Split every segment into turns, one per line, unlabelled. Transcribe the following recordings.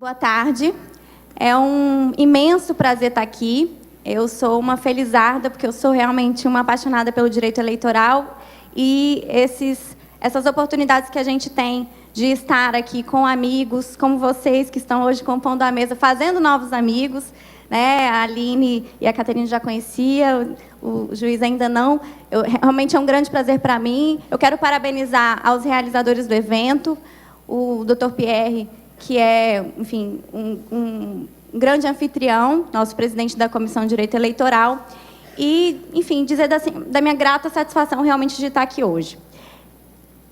Boa tarde. É um imenso prazer estar aqui. Eu sou uma felizarda, porque eu sou realmente uma apaixonada pelo direito eleitoral e essas oportunidades que a gente tem de estar aqui com amigos, como vocês que estão hoje compondo a mesa, fazendo novos amigos, né? A Aline e a Caterina já conhecia, o juiz ainda não. Realmente é um grande prazer para mim. Eu quero parabenizar aos realizadores do evento, o Dr. Pierre, que é, enfim, um grande anfitrião, nosso presidente da Comissão de Direito Eleitoral, e, enfim, dizer da minha grata satisfação realmente de estar aqui hoje.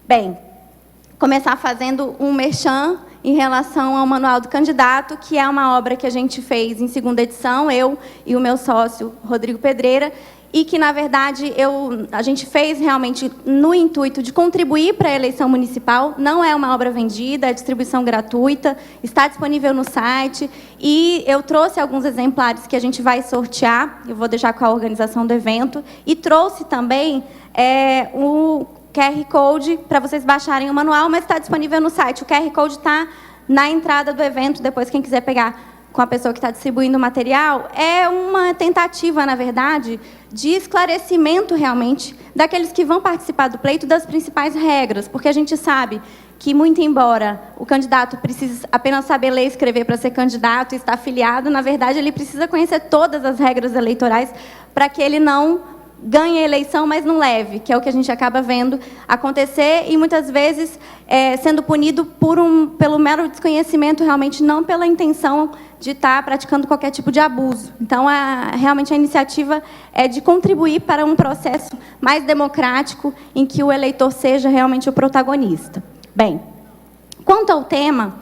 Bem, começar fazendo um merchan em relação ao Manual do Candidato, que é uma obra que a gente fez em segunda edição, eu e o meu sócio, Rodrigo Pedreira, e que, na verdade, a gente fez realmente no intuito de contribuir para a eleição municipal. Não é uma obra vendida, é distribuição gratuita, está disponível no site, e eu trouxe alguns exemplares que a gente vai sortear, eu vou deixar com a organização do evento, e trouxe também o QR Code para vocês baixarem o manual, mas está disponível no site. O QR Code está na entrada do evento, depois quem quiser pegar com a pessoa que está distribuindo o material. É uma tentativa, na verdade, de esclarecimento, realmente, daqueles que vão participar do pleito das principais regras, porque a gente sabe que, muito embora o candidato precise apenas saber ler e escrever para ser candidato e estar afiliado, na verdade, ele precisa conhecer todas as regras eleitorais para que ele não ganhe a eleição, mas não leve, que é o que a gente acaba vendo acontecer e, muitas vezes, sendo punido pelo mero desconhecimento, realmente, não pela intenção de estar praticando qualquer tipo de abuso. Então, realmente, a iniciativa é de contribuir para um processo mais democrático, em que o eleitor seja realmente o protagonista. Bem, quanto ao tema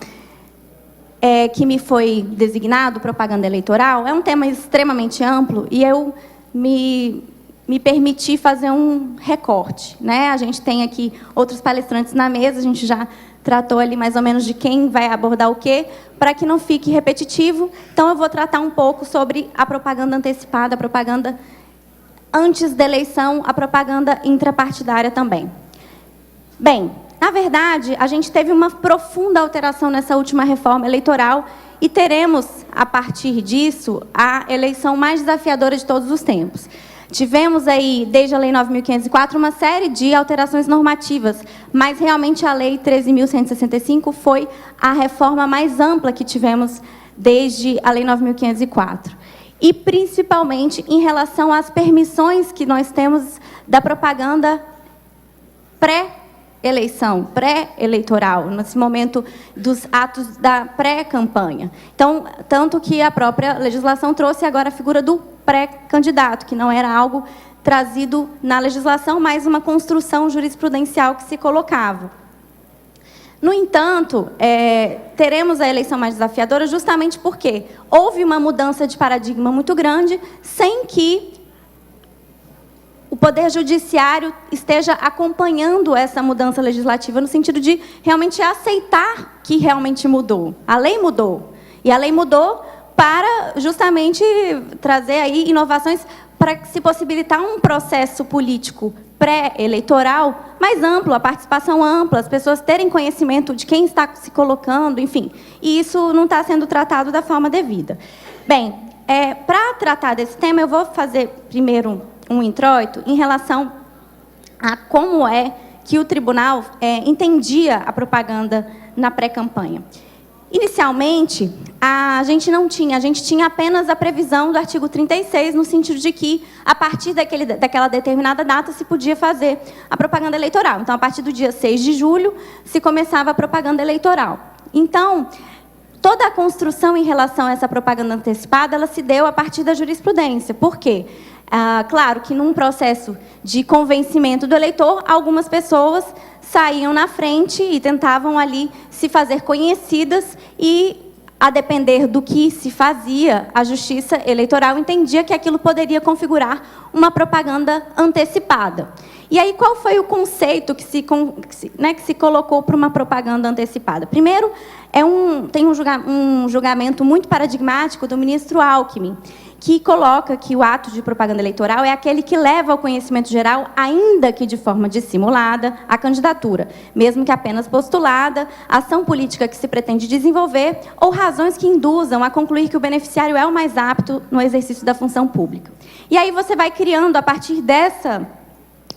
que me foi designado, propaganda eleitoral, é um tema extremamente amplo e eu me permiti fazer um recorte, né? A gente tem aqui outros palestrantes na mesa, a gente já tratou ali mais ou menos de quem vai abordar o quê, para que não fique repetitivo. Então, eu vou tratar um pouco sobre a propaganda antecipada, a propaganda antes da eleição, a propaganda intrapartidária também. Bem, na verdade, a gente teve uma profunda alteração nessa última reforma eleitoral e teremos, a partir disso, a eleição mais desafiadora de todos os tempos. Tivemos aí, desde a Lei 9.504, uma série de alterações normativas, mas realmente a Lei 13.165 foi a reforma mais ampla que tivemos desde a Lei 9.504. E, principalmente, em relação às permissões que nós temos da propaganda pré-eleição, pré-eleitoral, nesse momento dos atos da pré-campanha. Então, tanto que a própria legislação trouxe agora a figura do pré-candidato, que não era algo trazido na legislação, mas uma construção jurisprudencial que se colocava. No entanto, teremos a eleição mais desafiadora justamente porque houve uma mudança de paradigma muito grande, sem que o Poder Judiciário esteja acompanhando essa mudança legislativa, no sentido de realmente aceitar que realmente mudou. A lei mudou. E a lei mudou para justamente trazer aí inovações para se possibilitar um processo político pré-eleitoral mais amplo, a participação ampla, as pessoas terem conhecimento de quem está se colocando, enfim. E isso não está sendo tratado da forma devida. Bem, para tratar desse tema, eu vou fazer primeiro um introito em relação a como é que o tribunal entendia a propaganda na pré-campanha. Inicialmente, a gente tinha apenas a previsão do artigo 36, no sentido de que, a partir daquela determinada data, se podia fazer a propaganda eleitoral. Então, a partir do dia 6 de julho, se começava a propaganda eleitoral. Então, toda a construção em relação a essa propaganda antecipada, ela se deu a partir da jurisprudência. Por quê? Claro que, num processo de convencimento do eleitor, algumas pessoas saíam na frente e tentavam ali se fazer conhecidas e, a depender do que se fazia, a Justiça Eleitoral entendia que aquilo poderia configurar uma propaganda antecipada. E aí, qual foi o conceito que se colocou para uma propaganda antecipada? Primeiro, tem um julgamento muito paradigmático do ministro Alckmin, que coloca que o ato de propaganda eleitoral é aquele que leva ao conhecimento geral, ainda que de forma dissimulada, a candidatura, mesmo que apenas postulada, ação política que se pretende desenvolver ou razões que induzam a concluir que o beneficiário é o mais apto no exercício da função pública. E aí você vai criando, a partir dessa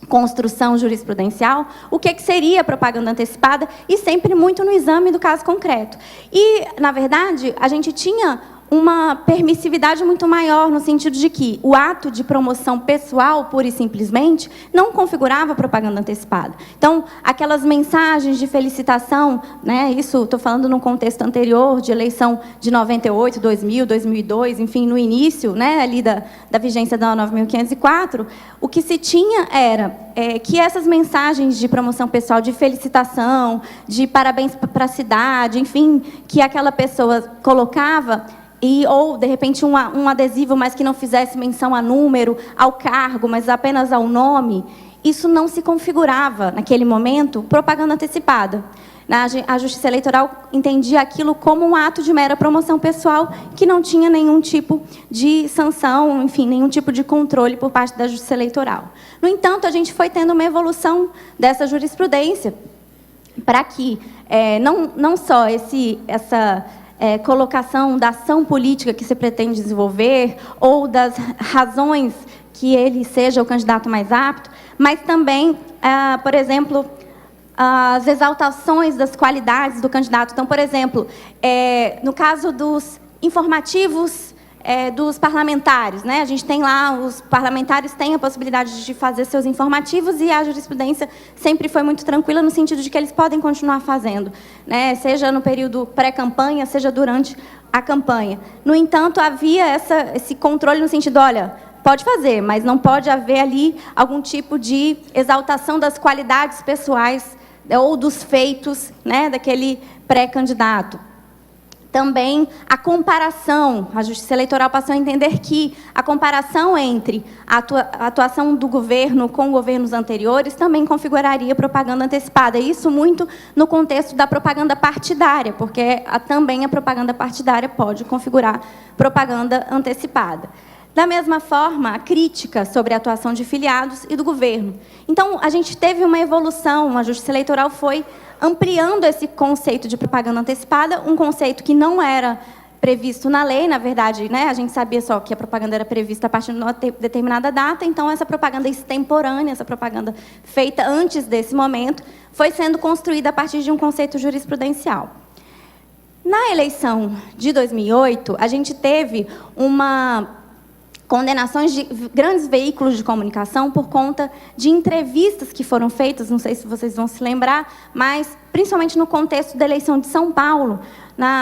construção jurisprudencial, o que seria propaganda antecipada, e sempre muito no exame do caso concreto. E, na verdade, a gente tinha uma permissividade muito maior, no sentido de que o ato de promoção pessoal, pura e simplesmente, não configurava propaganda antecipada. Então, aquelas mensagens de felicitação, né, isso estou falando num contexto anterior, de eleição de 98, 2000, 2002, enfim, no início, né, ali da vigência da 9.504, o que se tinha era que essas mensagens de promoção pessoal, de felicitação, de parabéns para a cidade, enfim, que aquela pessoa colocava, ou, de repente, um adesivo, mas que não fizesse menção a número, ao cargo, mas apenas ao nome, isso não se configurava, naquele momento, propaganda antecipada. A Justiça Eleitoral entendia aquilo como um ato de mera promoção pessoal, que não tinha nenhum tipo de sanção, enfim, nenhum tipo de controle por parte da Justiça Eleitoral. No entanto, a gente foi tendo uma evolução dessa jurisprudência, para que não só essa colocação da ação política que se pretende desenvolver, ou das razões que ele seja o candidato mais apto, mas também, por exemplo, as exaltações das qualidades do candidato. Então, por exemplo, no caso dos informativos dos parlamentares, né? A gente tem lá, os parlamentares têm a possibilidade de fazer seus informativos, e a jurisprudência sempre foi muito tranquila no sentido de que eles podem continuar fazendo, né? Seja no período pré-campanha, seja durante a campanha. No entanto, havia esse controle no sentido, olha, pode fazer, mas não pode haver ali algum tipo de exaltação das qualidades pessoais ou dos feitos, né, daquele pré-candidato. Também a comparação, a Justiça Eleitoral passou a entender que a comparação entre a atuação do governo com governos anteriores também configuraria propaganda antecipada. Isso muito no contexto da propaganda partidária, porque também a propaganda partidária pode configurar propaganda antecipada. Da mesma forma, a crítica sobre a atuação de filiados e do governo. Então, a gente teve uma evolução, a Justiça Eleitoral foi ampliando esse conceito de propaganda antecipada, um conceito que não era previsto na lei, na verdade, né, a gente sabia só que a propaganda era prevista a partir de uma determinada data, então essa propaganda extemporânea, essa propaganda feita antes desse momento, foi sendo construída a partir de um conceito jurisprudencial. Na eleição de 2008, a gente teve condenações de grandes veículos de comunicação por conta de entrevistas que foram feitas, não sei se vocês vão se lembrar, mas principalmente no contexto da eleição de São Paulo.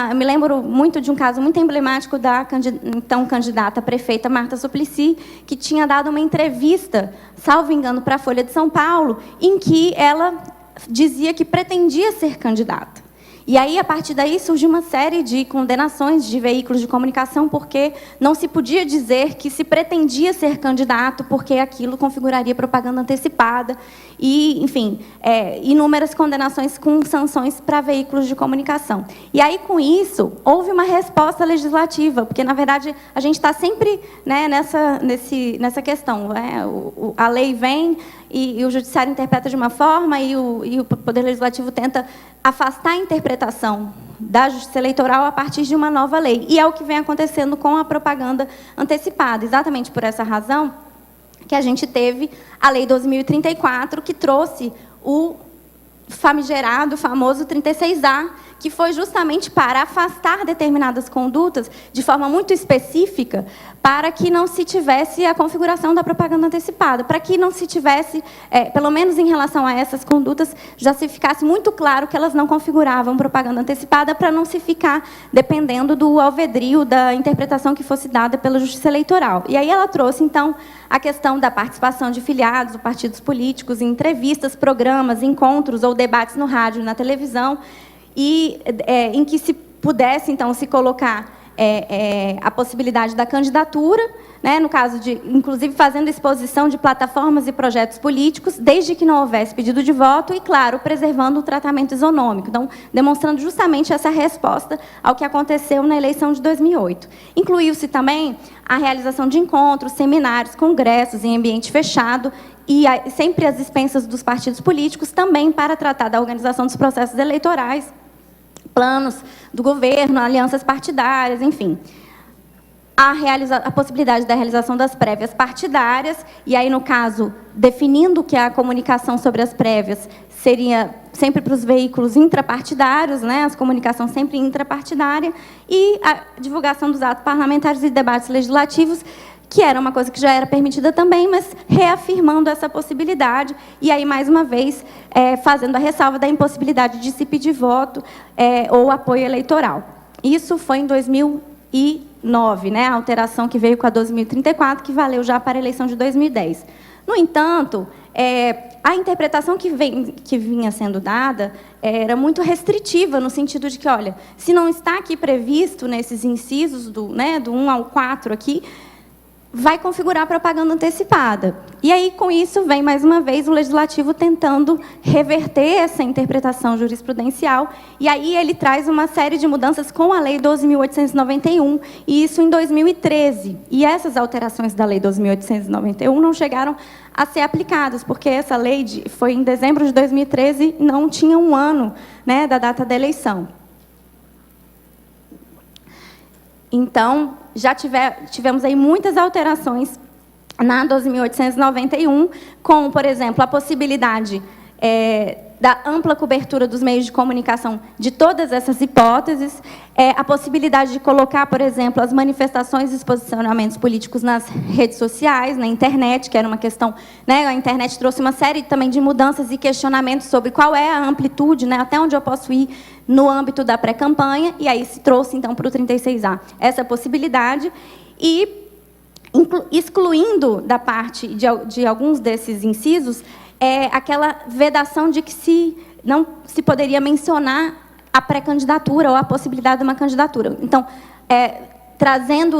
Eu me lembro muito de um caso muito emblemático da então candidata a prefeita Marta Suplicy, que tinha dado uma entrevista, salvo engano, para a Folha de São Paulo, em que ela dizia que pretendia ser candidata. E aí, a partir daí, surgiu uma série de condenações de veículos de comunicação, porque não se podia dizer que se pretendia ser candidato, porque aquilo configuraria propaganda antecipada. E, enfim, inúmeras condenações com sanções para veículos de comunicação. E aí, com isso, houve uma resposta legislativa, porque, na verdade, a gente está sempre, né, nessa questão. A lei vem e o judiciário interpreta de uma forma, e o Poder Legislativo tenta afastar a interpretação da Justiça Eleitoral a partir de uma nova lei. E é o que vem acontecendo com a propaganda antecipada. Exatamente por essa razão que a gente teve a Lei 2034, que trouxe o famigerado, famoso 36A, que foi justamente para afastar determinadas condutas de forma muito específica, para que não se tivesse a configuração da propaganda antecipada, para que não se tivesse, pelo menos em relação a essas condutas, já se ficasse muito claro que elas não configuravam propaganda antecipada, para não se ficar dependendo do alvedrio da interpretação que fosse dada pela Justiça Eleitoral. E aí ela trouxe, então, a questão da participação de filiados, de partidos políticos, em entrevistas, programas, encontros ou debates no rádio e na televisão, e em que se pudesse, então, se colocar a possibilidade da candidatura, né, no caso de, inclusive, fazendo exposição de plataformas e projetos políticos, desde que não houvesse pedido de voto e, claro, preservando o tratamento isonômico. Então, demonstrando justamente essa resposta ao que aconteceu na eleição de 2008. Incluiu-se também a realização de encontros, seminários, congressos em ambiente fechado, e sempre às expensas dos partidos políticos, também para tratar da organização dos processos eleitorais, planos do governo, alianças partidárias, enfim. A possibilidade da realização das prévias partidárias, e aí, no caso, definindo que a comunicação sobre as prévias seria sempre para os veículos intrapartidários, né, as comunicações sempre intrapartidária, e a divulgação dos atos parlamentares e debates legislativos, que era uma coisa que já era permitida também, mas reafirmando essa possibilidade, e aí, mais uma vez, fazendo a ressalva da impossibilidade de se pedir voto ou apoio eleitoral. Isso foi em 2009, né, a alteração que veio com a 12.034, que valeu já para a eleição de 2010. No entanto, a interpretação que vinha sendo dada era muito restritiva, no sentido de que, olha, se não está aqui previsto nesses incisos do 1 ao 4 aqui, vai configurar propaganda antecipada. E aí, com isso, vem, mais uma vez, o Legislativo tentando reverter essa interpretação jurisprudencial, e aí ele traz uma série de mudanças com a Lei 12.891, e isso em 2013. E essas alterações da Lei 12.891 não chegaram a ser aplicadas, porque essa lei foi em dezembro de 2013 e não tinha um ano, né, da data da eleição. Então, já tivemos aí muitas alterações na 12.891, com, por exemplo, a possibilidade da ampla cobertura dos meios de comunicação de todas essas hipóteses, a possibilidade de colocar, por exemplo, as manifestações e os posicionamentos políticos nas redes sociais, na internet, que era uma questão, né, a internet trouxe uma série também de mudanças e questionamentos sobre qual é a amplitude, né, até onde eu posso ir no âmbito da pré-campanha, e aí se trouxe, então, para o 36A essa possibilidade, e excluindo da parte de alguns desses incisos, aquela vedação de que não se poderia mencionar a pré-candidatura ou a possibilidade de uma candidatura. Então,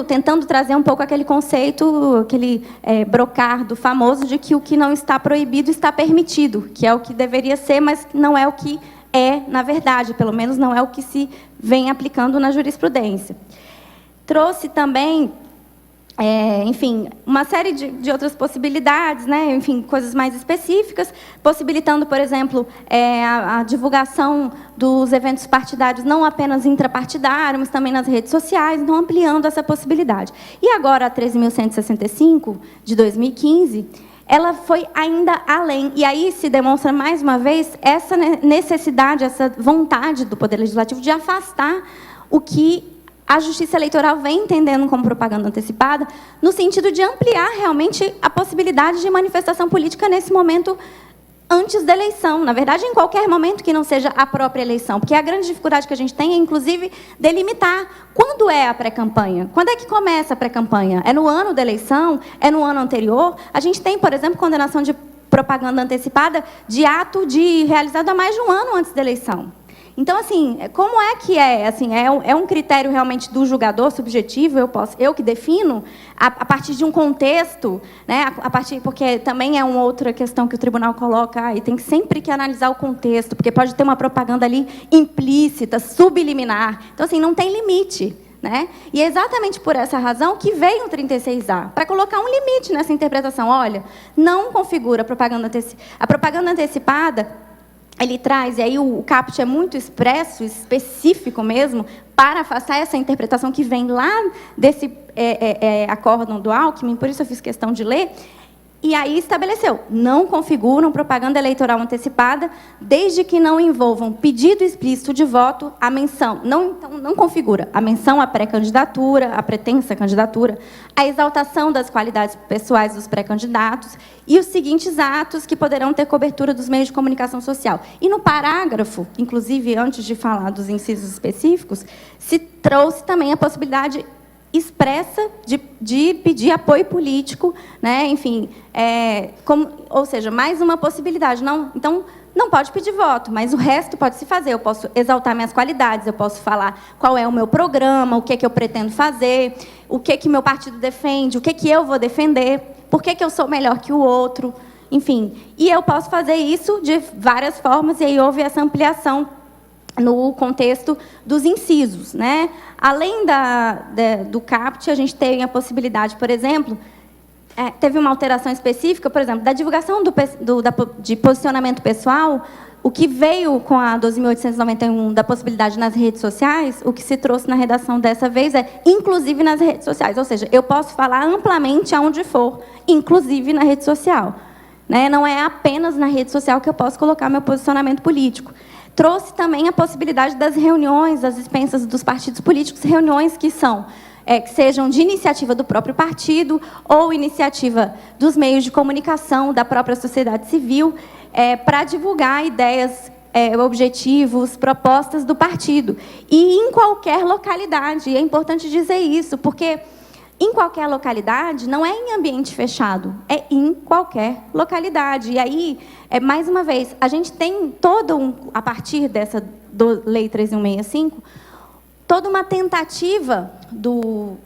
tentando trazer um pouco aquele conceito, aquele brocardo famoso de que o que não está proibido está permitido, que é o que deveria ser, mas não é o que na verdade, pelo menos não é o que se vem aplicando na jurisprudência. Trouxe também, enfim, uma série de outras possibilidades, né? Enfim, coisas mais específicas, possibilitando, por exemplo, a divulgação dos eventos partidários, não apenas intrapartidários, mas também nas redes sociais, então ampliando essa possibilidade. E agora, a 13.165, de 2015, ela foi ainda além. E aí se demonstra, mais uma vez, essa necessidade, essa vontade do Poder Legislativo de afastar o que a Justiça Eleitoral vem entendendo como propaganda antecipada, no sentido de ampliar realmente a possibilidade de manifestação política nesse momento antes da eleição. Na verdade, em qualquer momento que não seja a própria eleição, porque a grande dificuldade que a gente tem é, inclusive, delimitar quando é a pré-campanha. Quando é que começa a pré-campanha? É no ano da eleição? É no ano anterior? A gente tem, por exemplo, condenação de propaganda antecipada de ato realizado há mais de um ano antes da eleição. Então, assim, como é que é? Assim, é um critério realmente do julgador subjetivo, eu que defino, a partir de um contexto, né? Porque também é uma outra questão que o tribunal coloca, e tem sempre que analisar o contexto, porque pode ter uma propaganda ali implícita, subliminar. Então, assim, não tem limite, né? E é exatamente por essa razão que veio o 36A, para colocar um limite nessa interpretação. Olha, não configura a propaganda antecipada. Ele traz, e aí o caput é muito expresso, específico mesmo, para afastar essa interpretação que vem lá desse acórdão do Alckmin, por isso eu fiz questão de ler, e aí estabeleceu, não configuram propaganda eleitoral antecipada, desde que não envolvam pedido explícito de voto, a menção, não configura a menção à pré-candidatura, à pretensa candidatura, a exaltação das qualidades pessoais dos pré-candidatos e os seguintes atos que poderão ter cobertura dos meios de comunicação social. E no parágrafo, inclusive, antes de falar dos incisos específicos, se trouxe também a possibilidade expressa de pedir apoio político, né? Enfim, ou seja, mais uma possibilidade. Então, não pode pedir voto, mas o resto pode se fazer. Eu posso exaltar minhas qualidades, eu posso falar qual é o meu programa, o que é que eu pretendo fazer, o que é que meu partido defende, o que é que eu vou defender, por que é que eu sou melhor que o outro, enfim. E eu posso fazer isso de várias formas, e aí houve essa ampliação no contexto dos incisos, né? Além do CAPT, a gente tem a possibilidade, por exemplo, teve uma alteração específica, por exemplo, da divulgação de posicionamento pessoal, o que veio com a 12.891 da possibilidade nas redes sociais, o que se trouxe na redação dessa vez é inclusive nas redes sociais, ou seja, eu posso falar amplamente aonde for, inclusive na rede social, né? Não é apenas na rede social que eu posso colocar meu posicionamento político. Trouxe também a possibilidade das reuniões, das dispensas dos partidos políticos, reuniões que sejam de iniciativa do próprio partido ou iniciativa dos meios de comunicação, da própria sociedade civil, para divulgar ideias, objetivos, propostas do partido. E em qualquer localidade. E é importante dizer isso, porque em qualquer localidade não é em ambiente fechado, é em qualquer localidade. E aí, mais uma vez, a gente tem a partir dessa Lei 3.165, toda uma tentativa do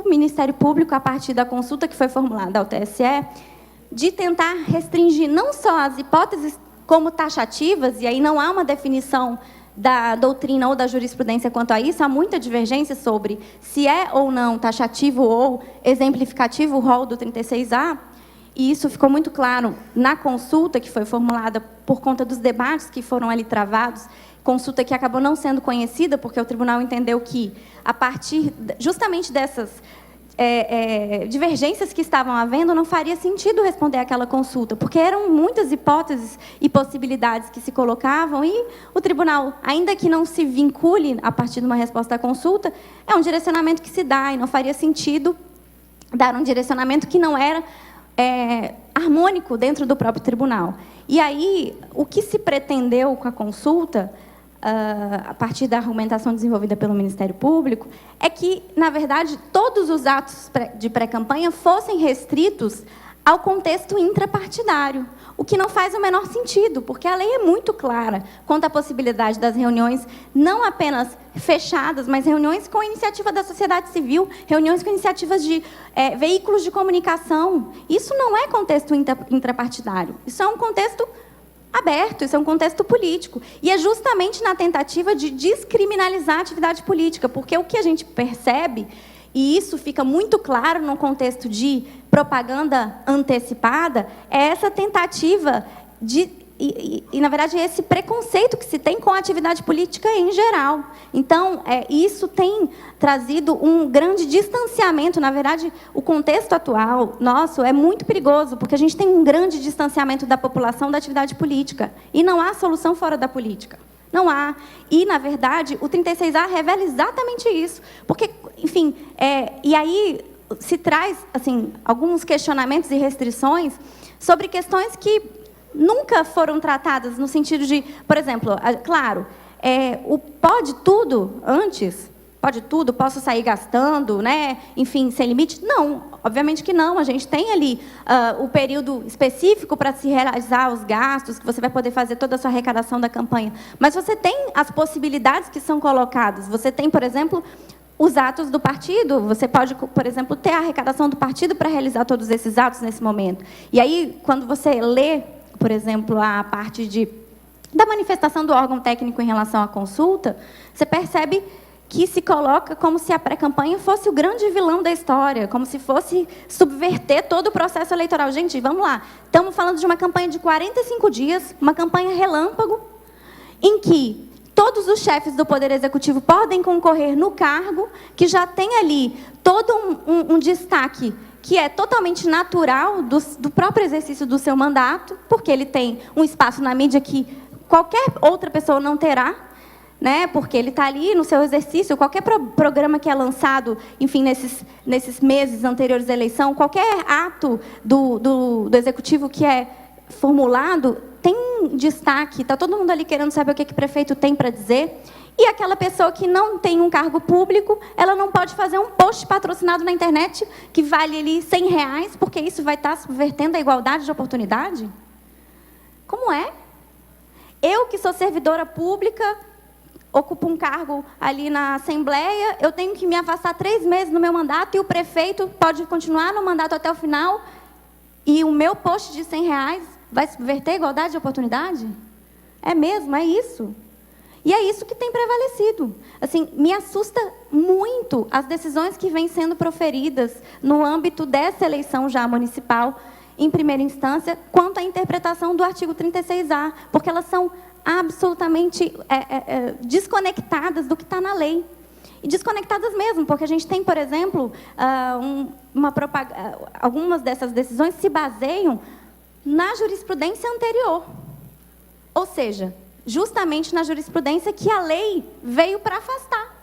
Ministério Público, a partir da consulta que foi formulada ao TSE, de tentar restringir não só as hipóteses como taxativas, e aí não há uma definição da doutrina ou da jurisprudência quanto a isso, há muita divergência sobre se é ou não taxativo ou exemplificativo o rol do 36A, e isso ficou muito claro na consulta que foi formulada por conta dos debates que foram ali travados, consulta que acabou não sendo conhecida, porque o tribunal entendeu que, a partir justamente dessas divergências que estavam havendo, não faria sentido responder àquela consulta, porque eram muitas hipóteses e possibilidades que se colocavam, e o tribunal, ainda que não se vincule a partir de uma resposta à consulta, é um direcionamento que se dá, e não faria sentido dar um direcionamento que não era harmônico dentro do próprio tribunal. E aí, o que se pretendeu com a consulta, a partir da argumentação desenvolvida pelo Ministério Público, é que, na verdade, todos os atos de pré-campanha fossem restritos ao contexto intrapartidário, o que não faz o menor sentido, porque a lei é muito clara quanto à possibilidade das reuniões, não apenas fechadas, mas reuniões com iniciativa da sociedade civil, reuniões com iniciativas de veículos de comunicação. Isso não é contexto intrapartidário, isso é um contexto aberto, isso é um contexto político. E é justamente na tentativa de descriminalizar a atividade política, porque o que a gente percebe, e isso fica muito claro no contexto de propaganda antecipada, é essa tentativa na verdade, esse preconceito que se tem com a atividade política em geral. Então, isso tem trazido um grande distanciamento. Na verdade, o contexto atual nosso é muito perigoso, porque a gente tem um grande distanciamento da população da atividade política. E não há solução fora da política. Não há. E, na verdade, o 36A revela exatamente isso. Porque, enfim, e aí se traz assim, alguns questionamentos e restrições sobre questões que nunca foram tratadas no sentido de, por exemplo, claro, o pode tudo antes, pode tudo, posso sair gastando, né? Enfim, sem limite? Não, obviamente que não. A gente tem ali o período específico para se realizar os gastos, que você vai poder fazer toda a sua arrecadação da campanha. Mas você tem as possibilidades que são colocadas. Você tem, por exemplo, os atos do partido. Você pode, por exemplo, ter a arrecadação do partido para realizar todos esses atos nesse momento. E aí, quando você lê, por exemplo, a parte da manifestação do órgão técnico em relação à consulta, você percebe que se coloca como se a pré-campanha fosse o grande vilão da história, como se fosse subverter todo o processo eleitoral. Gente, vamos lá. Estamos falando de uma campanha de 45 dias, uma campanha relâmpago, em que todos os chefes do Poder Executivo podem concorrer no cargo, que já tem ali todo um destaque que é totalmente natural do próprio exercício do seu mandato, porque ele tem um espaço na mídia que qualquer outra pessoa não terá, né? Porque ele está ali no seu exercício, qualquer programa que é lançado, enfim, nesses meses anteriores à eleição, qualquer ato do Executivo que é formulado, tem destaque, está todo mundo ali querendo saber o que o prefeito tem para dizer. E aquela pessoa que não tem um cargo público, ela não pode fazer um post patrocinado na internet que vale ali R$100, porque isso vai estar subvertendo a igualdade de oportunidade? Como é? Eu, que sou servidora pública, ocupo um cargo ali na Assembleia, eu tenho que me afastar 3 meses no meu mandato e o prefeito pode continuar no mandato até o final e o meu post de R$100 vai subverter a igualdade de oportunidade? É mesmo, é isso. E é isso que tem prevalecido. Assim, me assusta muito as decisões que vêm sendo proferidas no âmbito dessa eleição já municipal, em primeira instância, quanto à interpretação do artigo 36A, porque elas são absolutamente desconectadas do que está na lei. E desconectadas mesmo, porque a gente tem, por exemplo, algumas dessas decisões se baseiam na jurisprudência anterior. Ou seja, justamente na jurisprudência que a lei veio para afastar.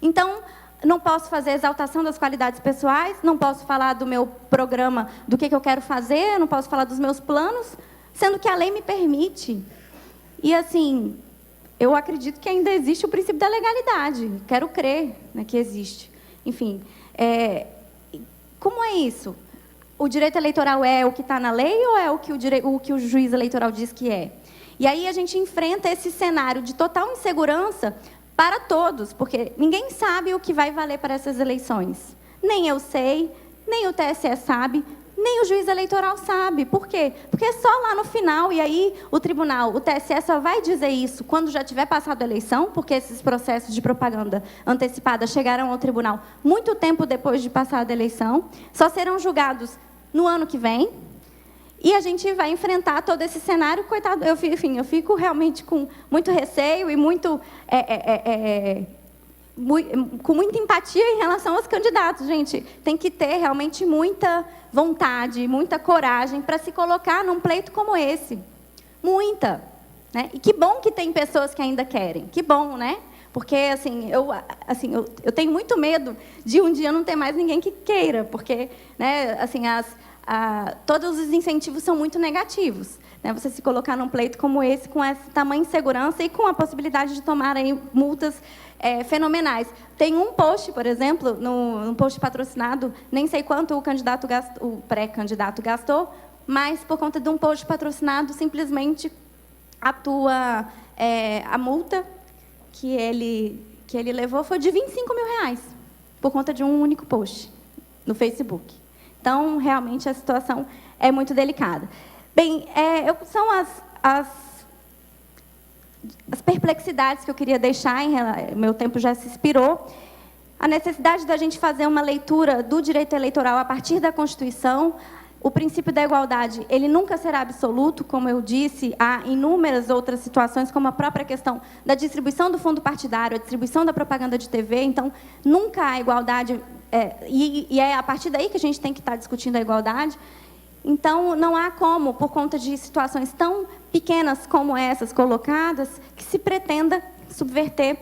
Então, não posso fazer exaltação das qualidades pessoais, não posso falar do meu programa, do que eu quero fazer, não posso falar dos meus planos, sendo que a lei me permite. E, assim, eu acredito que ainda existe o princípio da legalidade. Quero crer, né, que existe. Enfim, como é isso? O direito eleitoral é o que está na lei ou é o que o juiz eleitoral diz que é? E aí a gente enfrenta esse cenário de total insegurança para todos, porque ninguém sabe o que vai valer para essas eleições. Nem eu sei, nem o TSE sabe, nem o juiz eleitoral sabe. Por quê? Porque é só lá no final, e aí o tribunal, o TSE só vai dizer isso quando já tiver passado a eleição, porque esses processos de propaganda antecipada chegarão ao tribunal muito tempo depois de passada a eleição, só serão julgados no ano que vem. E a gente vai enfrentar todo esse cenário, coitado, eu fico realmente com muito receio e com muita empatia em relação aos candidatos, gente. Tem que ter realmente muita vontade, muita coragem para se colocar num pleito como esse. Muita. Né? E que bom que tem pessoas que ainda querem. Que bom, né? Porque, eu tenho muito medo de um dia não ter mais ninguém que queira, porque, né, assim, todos os incentivos são muito negativos. Né? Você se colocar num pleito como esse, com essa tamanha insegurança e com a possibilidade de tomar aí multas fenomenais. Tem um post, por exemplo, num post patrocinado, nem sei quanto o pré-candidato gastou, mas por conta de um post patrocinado, simplesmente atua a multa que ele levou foi de R$25.000, por conta de um único post no Facebook. Então, realmente, a situação é muito delicada. Bem, são as perplexidades que eu queria deixar, meu tempo já se expirou. A necessidade da gente fazer uma leitura do direito eleitoral a partir da Constituição. O princípio da igualdade, ele nunca será absoluto, como eu disse, há inúmeras outras situações, como a própria questão da distribuição do fundo partidário, a distribuição da propaganda de TV. Então, nunca há igualdade, e é a partir daí que a gente tem que estar discutindo a igualdade. Então, não há como, por conta de situações tão pequenas como essas colocadas, que se pretenda subverter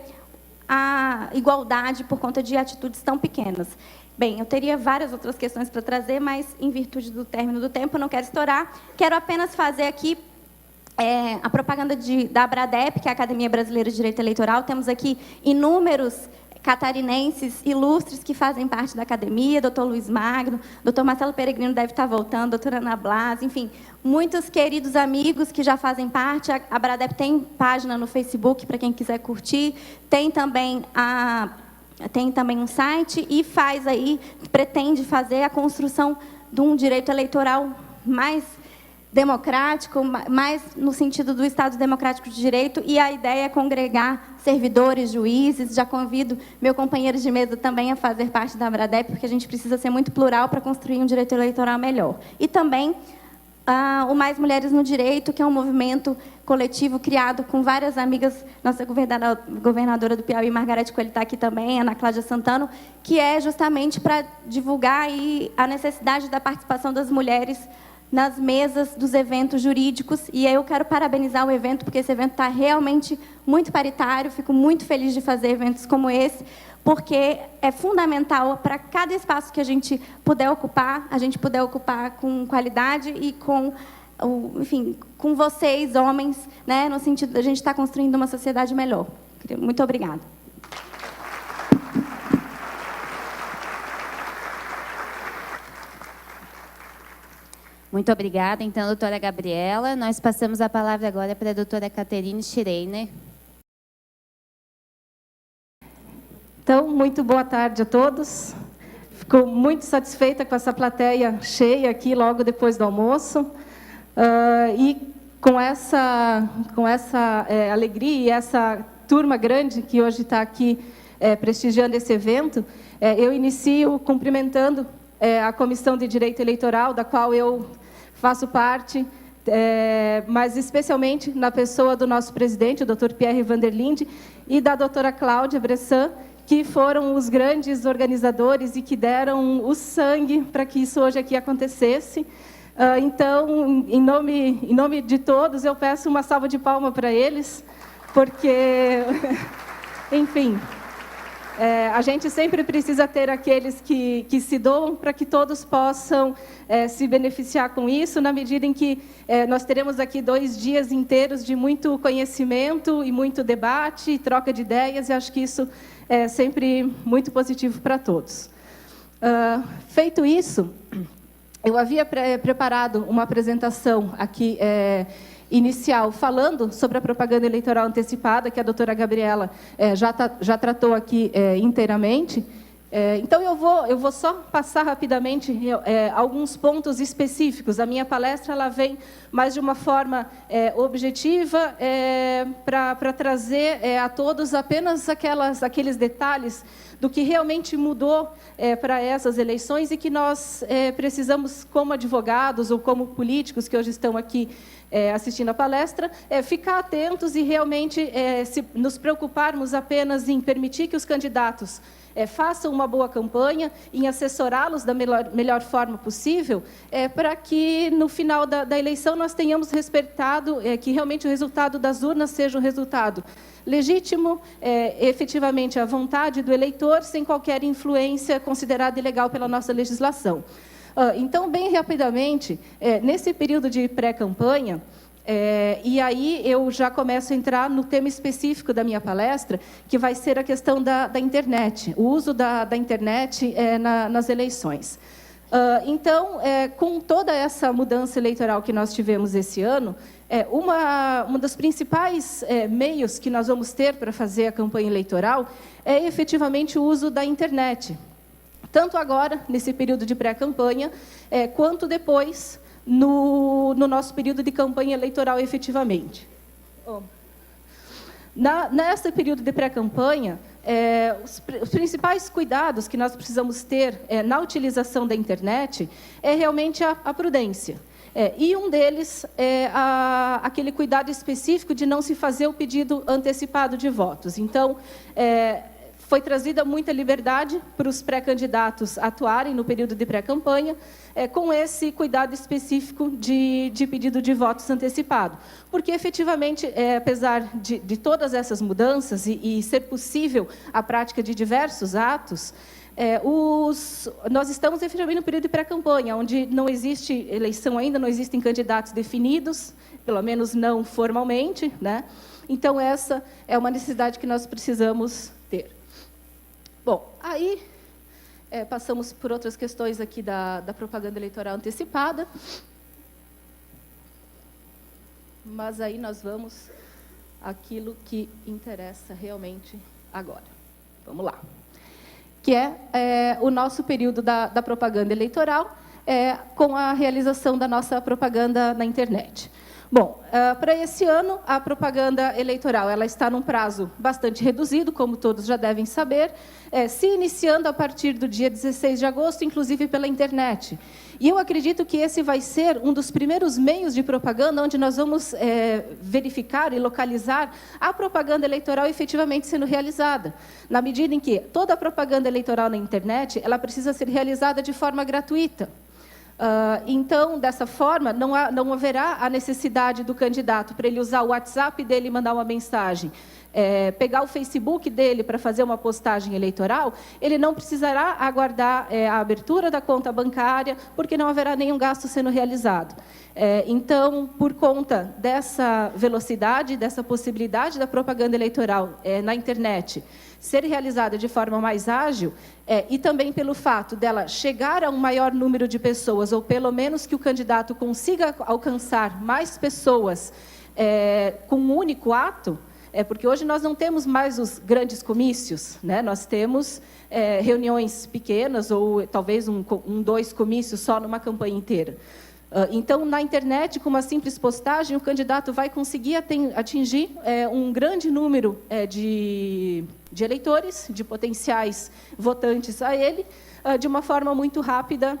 a igualdade por conta de atitudes tão pequenas. Bem, eu teria várias outras questões para trazer, mas, em virtude do término do tempo, não quero estourar. Quero apenas fazer aqui a propaganda da ABRADEP, que é a Academia Brasileira de Direito Eleitoral. Temos aqui inúmeros catarinenses ilustres que fazem parte da academia, doutor Luiz Magno, doutor Marcelo Peregrino deve estar voltando, doutora Ana Blas, enfim, muitos queridos amigos que já fazem parte. A ABRADEP tem página no Facebook para quem quiser curtir, tem também um site e pretende fazer a construção de um direito eleitoral mais democrático, mais no sentido do Estado democrático de direito, e a ideia é congregar servidores, juízes. Já convido meu companheiro de mesa também a fazer parte da ABRADEP, porque a gente precisa ser muito plural para construir um direito eleitoral melhor. E também o Mais Mulheres no Direito, que é um movimento coletivo criado com várias amigas, nossa governadora do Piauí, Margarete Coelho, está aqui também, Ana Cláudia Santana, que é justamente para divulgar aí a necessidade da participação das mulheres nas mesas dos eventos jurídicos. E eu quero parabenizar o evento, porque esse evento está realmente muito paritário. Fico muito feliz de fazer eventos como esse, porque é fundamental para cada espaço que a gente puder ocupar, com qualidade e com vocês, homens, né, no sentido de a gente estar construindo uma sociedade melhor. Muito obrigada.
Muito obrigada, então, doutora Gabriela. Nós passamos a palavra agora para a doutora Caterine Schreiner.
Então, muito boa tarde a todos. Fico muito satisfeita com essa plateia cheia aqui logo depois do almoço. E com essa alegria e essa turma grande que hoje está aqui prestigiando esse evento, eu inicio cumprimentando a Comissão de Direito Eleitoral, da qual eu faço parte, mas especialmente na pessoa do nosso presidente, o Dr. Pierre Vanderlinde, e da doutora Cláudia Bressan, que foram os grandes organizadores e que deram o sangue para que isso hoje aqui acontecesse. Então, em nome de todos, eu peço uma salva de palmas para eles, porque, enfim, a gente sempre precisa ter aqueles que se doam para que todos possam se beneficiar com isso, na medida em que nós teremos aqui 2 dias inteiros de muito conhecimento e muito debate, troca de ideias, e acho que isso é sempre muito positivo para todos. Feito isso, eu havia preparado uma apresentação aqui inicial, falando sobre a propaganda eleitoral antecipada, que a doutora Gabriela já tratou aqui inteiramente. Então, eu vou só passar rapidamente alguns pontos específicos. A minha palestra ela vem mais de uma forma objetiva para trazer a todos apenas aqueles detalhes do que realmente mudou para essas eleições e que nós precisamos, como advogados ou como políticos que hoje estão aqui assistindo a palestra, ficar atentos e realmente nos preocuparmos apenas em permitir que os candidatos façam uma boa campanha, em assessorá-los da melhor forma possível, para que, no final da eleição, nós tenhamos respeitado que realmente o resultado das urnas seja um resultado legítimo, efetivamente à vontade do eleitor, sem qualquer influência considerada ilegal pela nossa legislação. Então, bem rapidamente, nesse período de pré-campanha, e aí eu já começo a entrar no tema específico da minha palestra, que vai ser a questão da internet, o uso da internet nas eleições. Então, com toda essa mudança eleitoral que nós tivemos esse ano, uma dos principais meios que nós vamos ter para fazer a campanha eleitoral é efetivamente o uso da internet. Tanto agora, nesse período de pré-campanha, quanto depois, no nosso período de campanha eleitoral, efetivamente. Nesse período de pré-campanha, os principais cuidados que nós precisamos ter na utilização da internet é realmente a prudência. E um deles é aquele cuidado específico de não se fazer o pedido antecipado de votos. Então, foi trazida muita liberdade para os pré-candidatos atuarem no período de pré-campanha, com esse cuidado específico de pedido de votos antecipado. Porque, efetivamente, apesar de todas essas mudanças e ser possível a prática de diversos atos, nós estamos, efetivamente, no período de pré-campanha, onde não existe eleição ainda, não existem candidatos definidos, pelo menos não formalmente, né? Então, essa é uma necessidade que nós precisamos ter. Bom, aí passamos por outras questões aqui da propaganda eleitoral antecipada, mas aí nós vamos àquilo que interessa realmente agora. Vamos lá. Que é o nosso período da propaganda eleitoral, com a realização da nossa propaganda na internet. Bom, para esse ano, a propaganda eleitoral ela está num prazo bastante reduzido, como todos já devem saber, se iniciando a partir do dia 16 de agosto, inclusive pela internet. E eu acredito que esse vai ser um dos primeiros meios de propaganda onde nós vamos verificar e localizar a propaganda eleitoral efetivamente sendo realizada, na medida em que toda a propaganda eleitoral na internet ela precisa ser realizada de forma gratuita. Então, dessa forma, não haverá a necessidade do candidato para ele usar o WhatsApp dele e mandar uma mensagem. pegar o Facebook dele para fazer uma postagem eleitoral, ele não precisará aguardar a abertura da conta bancária, porque não haverá nenhum gasto sendo realizado. Então, por conta dessa velocidade, dessa possibilidade da propaganda eleitoral na internet ser realizada de forma mais ágil, e também pelo fato dela chegar a um maior número de pessoas, ou pelo menos que o candidato consiga alcançar mais pessoas com um único ato, porque hoje nós não temos mais os grandes comícios, né? Nós temos reuniões pequenas, ou talvez dois comícios só numa campanha inteira. Então, na internet, com uma simples postagem, o candidato vai conseguir atingir um grande número de eleitores, de potenciais votantes a ele, de uma forma muito rápida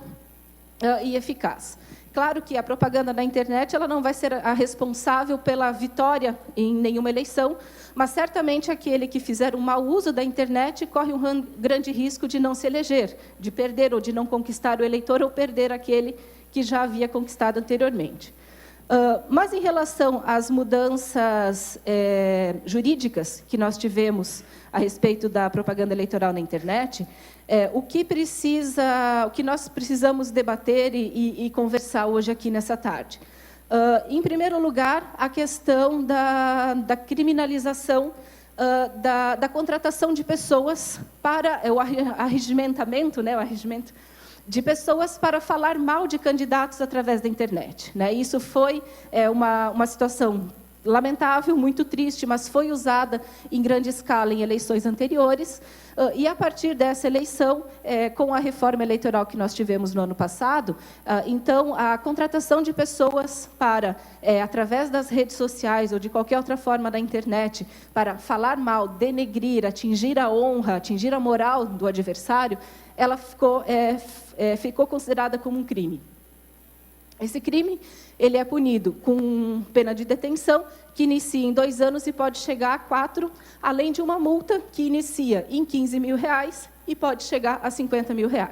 e eficaz. Claro que a propaganda na internet ela não vai ser a responsável pela vitória em nenhuma eleição, mas certamente aquele que fizer um mau uso da internet corre um grande risco de não se eleger, de perder ou de não conquistar o eleitor ou perder aquele que já havia conquistado anteriormente. Mas, em relação às mudanças jurídicas que nós tivemos a respeito da propaganda eleitoral na internet, o que nós precisamos debater e conversar hoje aqui nessa tarde? Em primeiro lugar, a questão da criminalização da contratação de pessoas para o arregimentamento, né, o arregimento de pessoas para falar mal de candidatos através da internet, né? Isso foi uma situação lamentável, muito triste, mas foi usada em grande escala em eleições anteriores, e a partir dessa eleição, com a reforma eleitoral que nós tivemos no ano passado, então, a contratação de pessoas para, através das redes sociais ou de qualquer outra forma da internet, para falar mal, denegrir, atingir a honra, atingir a moral do adversário, ela ficou considerada como um crime. Esse crime ele é punido com pena de detenção, que inicia em 2 anos e pode chegar a 4, além de uma multa que inicia em R$15.000 e pode chegar a R$50.000.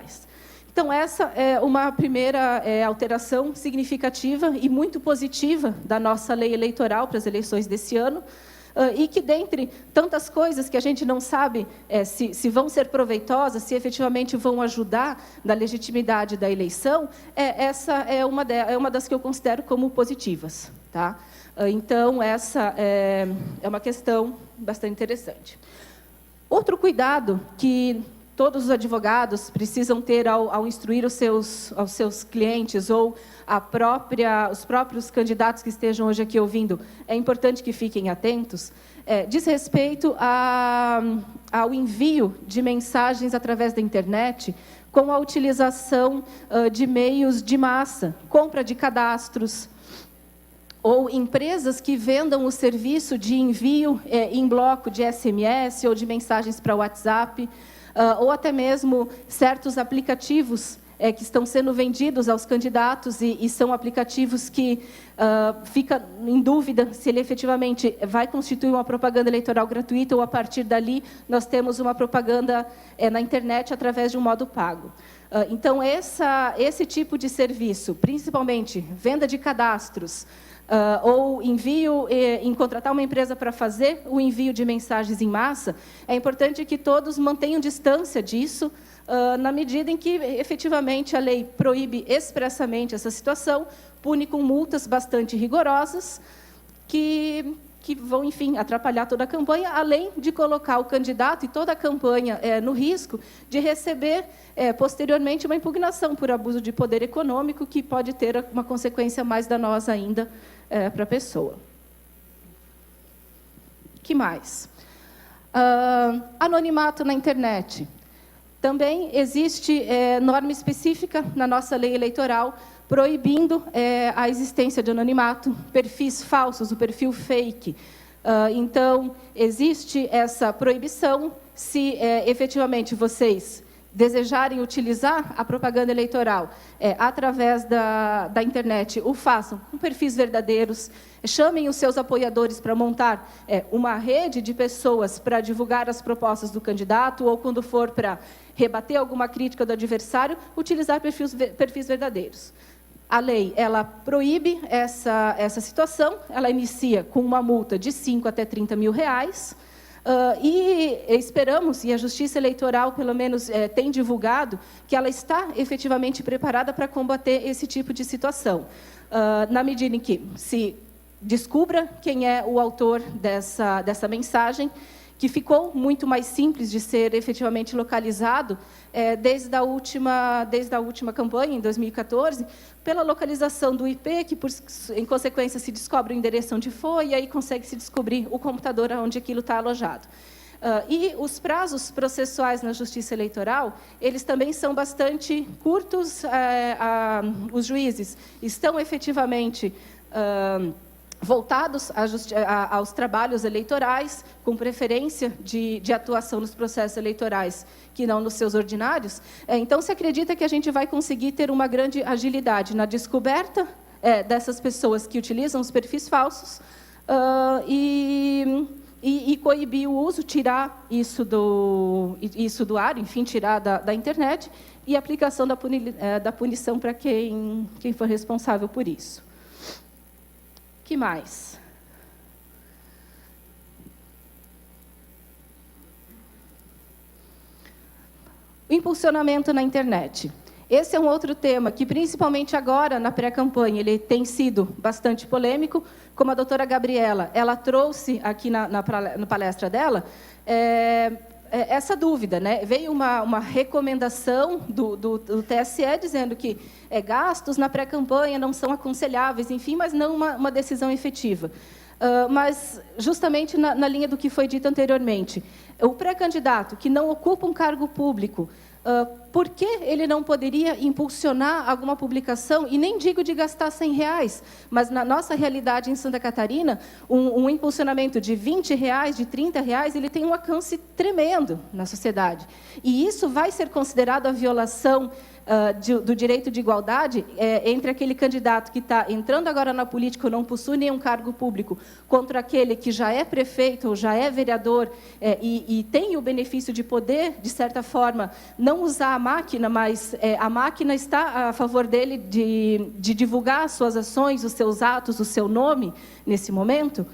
Então, essa é uma primeira alteração significativa e muito positiva da nossa lei eleitoral para as eleições desse ano, e que, dentre tantas coisas que a gente não sabe se vão ser proveitosas, se efetivamente vão ajudar na legitimidade da eleição, essa é uma das que eu considero como positivas. Tá? Então, essa é uma questão bastante interessante. Outro cuidado que todos os advogados precisam ter ao instruir aos seus clientes ou os próprios candidatos que estejam hoje aqui ouvindo, é importante que fiquem atentos, diz respeito ao envio de mensagens através da internet com a utilização de meios de massa, compra de cadastros, ou empresas que vendam o serviço de envio em bloco de SMS ou de mensagens para WhatsApp, ou até mesmo certos aplicativos que estão sendo vendidos aos candidatos e são aplicativos que fica em dúvida se ele efetivamente vai constituir uma propaganda eleitoral gratuita ou, a partir dali, nós temos uma propaganda na internet através de um modo pago. Então, esse tipo de serviço, principalmente venda de cadastros, ou envio, em contratar uma empresa para fazer o envio de mensagens em massa, é importante que todos mantenham distância disso, na medida em que, efetivamente, a lei proíbe expressamente essa situação, pune com multas bastante rigorosas, que vão, enfim, atrapalhar toda a campanha, além de colocar o candidato e toda a campanha no risco de receber, posteriormente, uma impugnação por abuso de poder econômico, que pode ter uma consequência mais danosa ainda para a pessoa. O que mais? Anonimato na internet. Também existe norma específica na nossa lei eleitoral proibindo a existência de anonimato, perfis falsos, o perfil fake. Então, existe essa proibição se efetivamente vocês desejarem utilizar a propaganda eleitoral através da internet, o façam com perfis verdadeiros, chamem os seus apoiadores para montar uma rede de pessoas para divulgar as propostas do candidato, ou, quando for para rebater alguma crítica do adversário, utilizar perfis verdadeiros. A lei ela proíbe essa situação, ela inicia com uma multa de R$5 até R$30.000, E esperamos, e a Justiça Eleitoral, pelo menos, tem divulgado, que ela está efetivamente preparada para combater esse tipo de situação. Na medida em que se descubra quem é o autor dessa mensagem, que ficou muito mais simples de ser efetivamente localizado desde a última campanha, em 2014, pela localização do IP, que, em consequência, se descobre o endereço onde foi, e aí consegue-se descobrir o computador onde aquilo está alojado. E os prazos processuais na Justiça Eleitoral, eles também são bastante curtos. Os juízes estão efetivamente voltados aos trabalhos eleitorais, com preferência de atuação nos processos eleitorais, que não nos seus ordinários. Então, se acredita que a gente vai conseguir ter uma grande agilidade na descoberta dessas pessoas que utilizam os perfis falsos e coibir o uso, tirar isso do ar, enfim, tirar da internet, e a aplicação da punição para quem for responsável por isso. Que mais? O impulsionamento na internet. Esse é um outro tema que, principalmente agora, na pré-campanha, ele tem sido bastante polêmico. Como a doutora Gabriela, ela trouxe aqui na palestra dela, essa dúvida, né? Veio uma recomendação do TSE dizendo que gastos na pré-campanha não são aconselháveis, enfim, mas não uma decisão efetiva. Mas, justamente na linha do que foi dito anteriormente, o pré-candidato que não ocupa um cargo público, por que ele não poderia impulsionar alguma publicação? E nem digo de gastar R$100, mas na nossa realidade em Santa Catarina, um impulsionamento de R$20, de R$30, ele tem um alcance tremendo na sociedade. E isso vai ser considerado a violação do direito de igualdade entre aquele candidato que está entrando agora na política ou não possui nenhum cargo público, contra aquele que já é prefeito ou já é vereador e tem o benefício de poder, de certa forma, não usar a máquina, mas a máquina está a favor dele de divulgar as suas ações, os seus atos, o seu nome, nesse momento.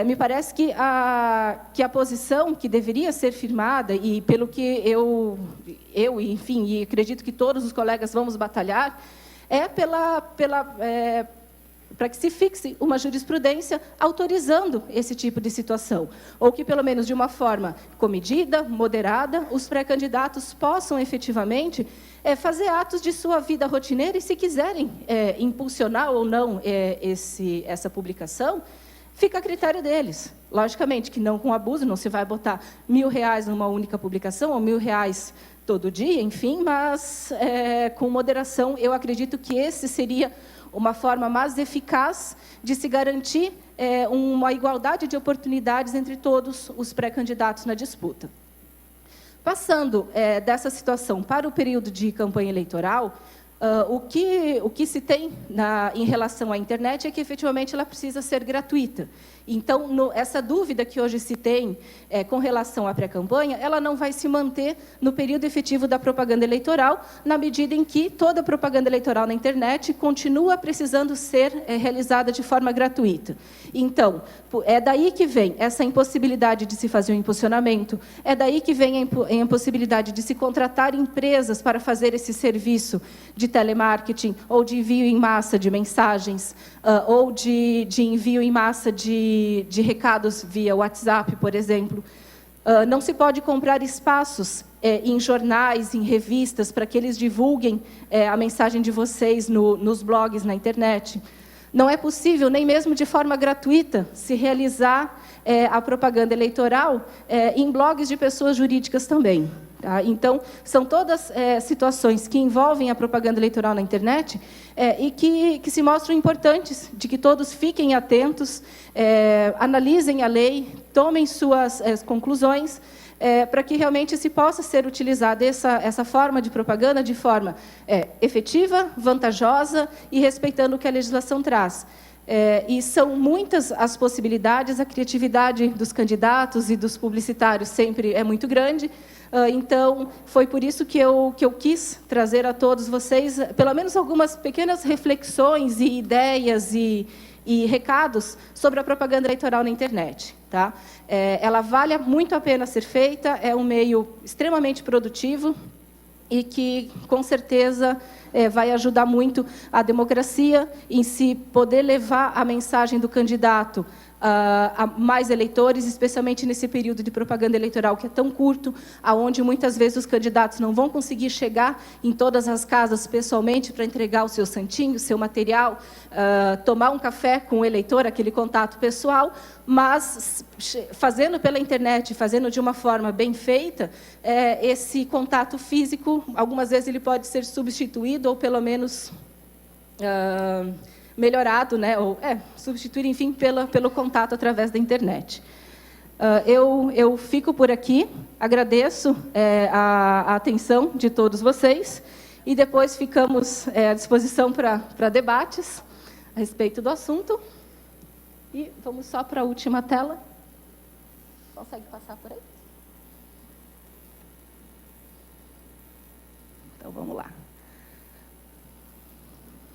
Me parece que a posição que deveria ser firmada, e pelo que eu enfim, e acredito que todos os colegas vamos batalhar, para que se fixe uma jurisprudência autorizando esse tipo de situação, ou que, pelo menos de uma forma comedida, moderada, os pré-candidatos possam efetivamente fazer atos de sua vida rotineira e, se quiserem impulsionar ou não essa publicação, fica a critério deles. Logicamente que não com abuso, não se vai botar R$1.000 numa única publicação, ou R$1.000 todo dia, enfim, mas com moderação. Eu acredito que esse seria uma forma mais eficaz de se garantir uma igualdade de oportunidades entre todos os pré-candidatos na disputa. Passando dessa situação para o período de campanha eleitoral, o que se tem em relação à internet é que, efetivamente, ela precisa ser gratuita. Então, essa dúvida que hoje se tem com relação à pré-campanha, ela não vai se manter no período efetivo da propaganda eleitoral, na medida em que toda propaganda eleitoral na internet continua precisando ser realizada de forma gratuita. Então, é daí que vem essa impossibilidade de se fazer um impulsionamento, é daí que vem a impossibilidade de se contratar empresas para fazer esse serviço de telemarketing, ou de envio em massa de mensagens, ou de envio em massa de recados via WhatsApp, por exemplo. Não se pode comprar espaços em jornais, em revistas, para que eles divulguem a mensagem de vocês nos blogs, na internet. Não é possível, nem mesmo de forma gratuita, se realizar a propaganda eleitoral em blogs de pessoas jurídicas também. Tá? Então, são todas situações que envolvem a propaganda eleitoral na internet e que se mostram importantes, de que todos fiquem atentos, analisem a lei, tomem suas conclusões, para que realmente se possa ser utilizada essa forma de propaganda de forma efetiva, vantajosa e respeitando o que a legislação traz. E são muitas as possibilidades, a criatividade dos candidatos e dos publicitários sempre é muito grande. Então, foi por isso que eu quis trazer a todos vocês, pelo menos algumas pequenas reflexões e ideias e e recados sobre a propaganda eleitoral na internet. Tá? Ela vale muito a pena ser feita, é um meio extremamente produtivo e que, com certeza, vai ajudar muito a democracia em si poder levar a mensagem do candidato a mais eleitores, especialmente nesse período de propaganda eleitoral que é tão curto, aonde muitas vezes os candidatos não vão conseguir chegar em todas as casas pessoalmente para entregar o seu santinho, o seu material, tomar um café com o eleitor, aquele contato pessoal, mas fazendo pela internet, fazendo de uma forma bem feita, esse contato físico, algumas vezes ele pode ser substituído ou pelo menos melhorado, né? Ou substituir, enfim, pelo contato através da internet. Eu fico por aqui, agradeço a atenção de todos vocês e depois ficamos à disposição para debates a respeito do assunto. E vamos só para a última tela. Consegue passar por aí? Então, vamos lá.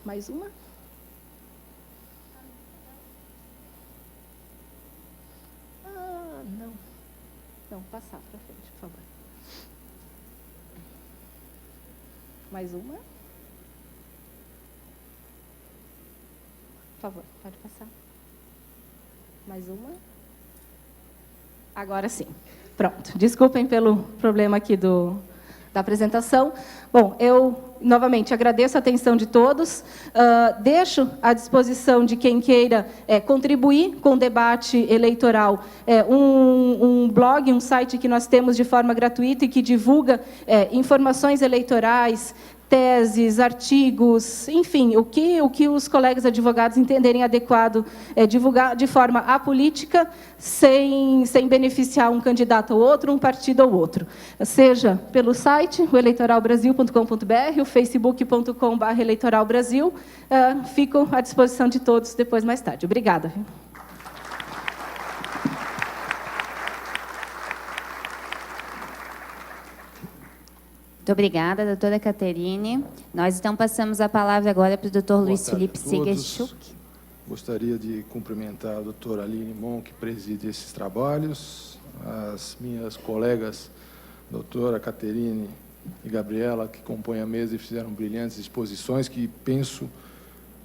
Mais uma? Não. Não, passar para frente, por favor. Mais uma? Por favor, pode passar. Mais uma? Agora sim. Pronto. Desculpem pelo problema aqui da apresentação. Bom, eu, novamente, agradeço a atenção de todos. Deixo à disposição de quem queira contribuir com o debate eleitoral um blog, um site que nós temos de forma gratuita e que divulga informações eleitorais, teses, artigos, enfim, o que os colegas advogados entenderem adequado divulgar de forma apolítica, sem beneficiar um candidato ou outro, um partido ou outro. Seja pelo site, o eleitoralbrasil.com.br, o facebook.com/eleitoralbrasil. Fico à disposição de todos depois, mais tarde. Obrigada.
Muito obrigada, doutora Caterine. Nós, então, passamos a palavra agora para o doutor Luiz Felipe Sigerschuk.
Gostaria de cumprimentar a doutora Aline Mon, que preside esses trabalhos, as minhas colegas, doutora Caterine e Gabriela, que compõem a mesa e fizeram brilhantes exposições, que penso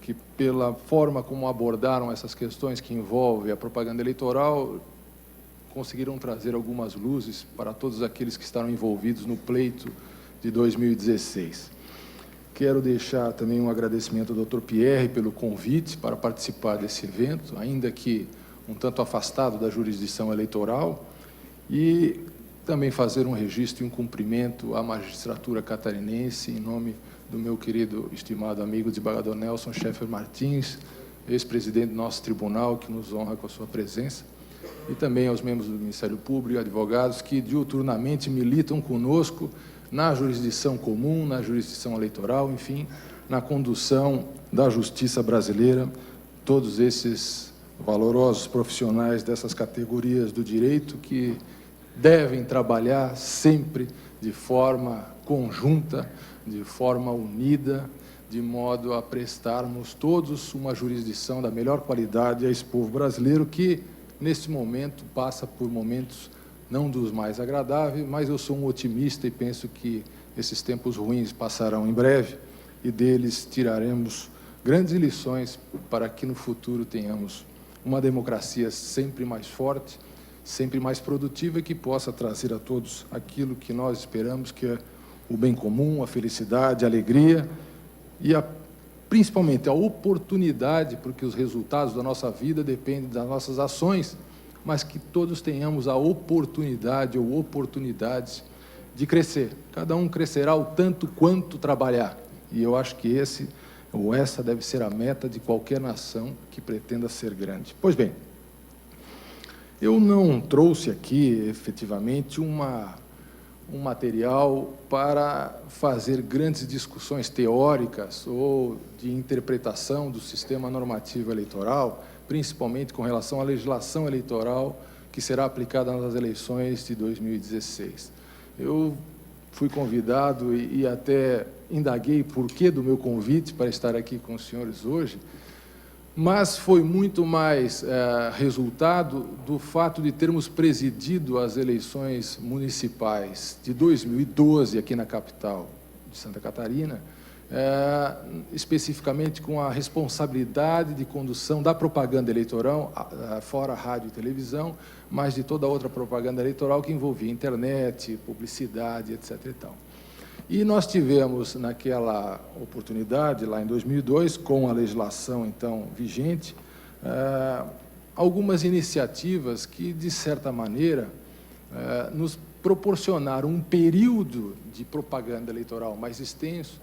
que, pela forma como abordaram essas questões que envolvem a propaganda eleitoral, conseguiram trazer algumas luzes para todos aqueles que estavam envolvidos no pleito de 2016. Quero deixar também um agradecimento ao Dr. Pierre pelo convite para participar desse evento, ainda que um tanto afastado da jurisdição eleitoral, e também fazer um registro e um cumprimento à magistratura catarinense, em nome do meu querido, estimado amigo desembargador Nelson Schaeffer Martins, ex-presidente do nosso tribunal, que nos honra com a sua presença, e também aos membros do Ministério Público, advogados que diuturnamente militam conosco na jurisdição comum, na jurisdição eleitoral, enfim, na condução da justiça brasileira, todos esses valorosos profissionais dessas categorias do direito que devem trabalhar sempre de forma conjunta, de forma unida, de modo a prestarmos todos uma jurisdição da melhor qualidade a esse povo brasileiro que, neste momento, passa por momentos não dos mais agradáveis, mas eu sou um otimista e penso que esses tempos ruins passarão em breve e deles tiraremos grandes lições para que no futuro tenhamos uma democracia sempre mais forte, sempre mais produtiva e que possa trazer a todos aquilo que nós esperamos, que é o bem comum, a felicidade, a alegria e principalmente a oportunidade, porque os resultados da nossa vida dependem das nossas ações, mas que todos tenhamos a oportunidade ou oportunidades de crescer. Cada um crescerá o tanto quanto trabalhar. E eu acho que esse ou essa deve ser a meta de qualquer nação que pretenda ser grande. Pois bem, eu não trouxe aqui, efetivamente, um material para fazer grandes discussões teóricas ou de interpretação do sistema normativo eleitoral, principalmente com relação à legislação eleitoral que será aplicada nas eleições de 2016. Eu fui convidado e até indaguei por que do meu convite para estar aqui com os senhores hoje, mas foi muito mais resultado do fato de termos presidido as eleições municipais de 2012 aqui na capital de Santa Catarina, especificamente com a responsabilidade de condução da propaganda eleitoral, fora rádio e televisão, mas de toda outra propaganda eleitoral que envolvia internet, publicidade, etc. e tal. E nós tivemos, naquela oportunidade, lá em 2002, com a legislação, então, vigente, algumas iniciativas que, de certa maneira, nos proporcionaram um período de propaganda eleitoral mais extenso,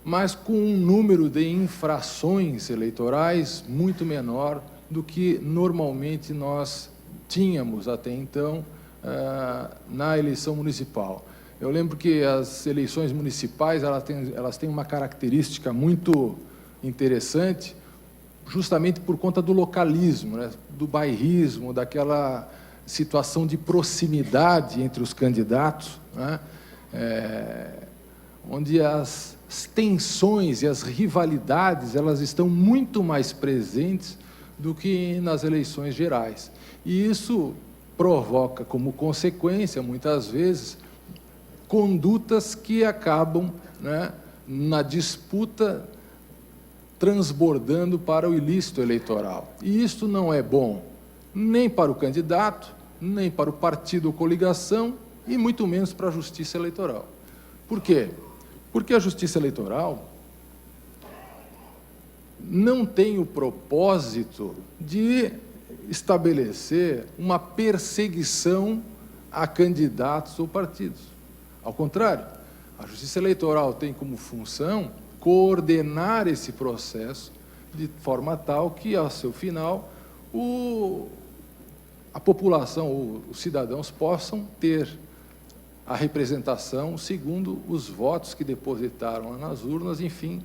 mas com um número de infrações eleitorais muito menor do que normalmente nós tínhamos até então na eleição municipal. Eu lembro que as eleições municipais elas têm uma característica muito interessante, justamente por conta do localismo, né, do bairrismo, daquela situação de proximidade entre os candidatos, né, onde as tensões e as rivalidades elas estão muito mais presentes do que nas eleições gerais. E isso provoca, como consequência, muitas vezes, condutas que acabam, né, na disputa, transbordando para o ilícito eleitoral. E isso não é bom nem para o candidato, nem para o partido ou coligação, e muito menos para a justiça eleitoral. Por quê? Porque a justiça eleitoral não tem o propósito de estabelecer uma perseguição a candidatos ou partidos. Ao contrário, a Justiça Eleitoral tem como função coordenar esse processo de forma tal que, ao seu final, a população, os cidadãos possam ter a representação segundo os votos que depositaram nas urnas, enfim,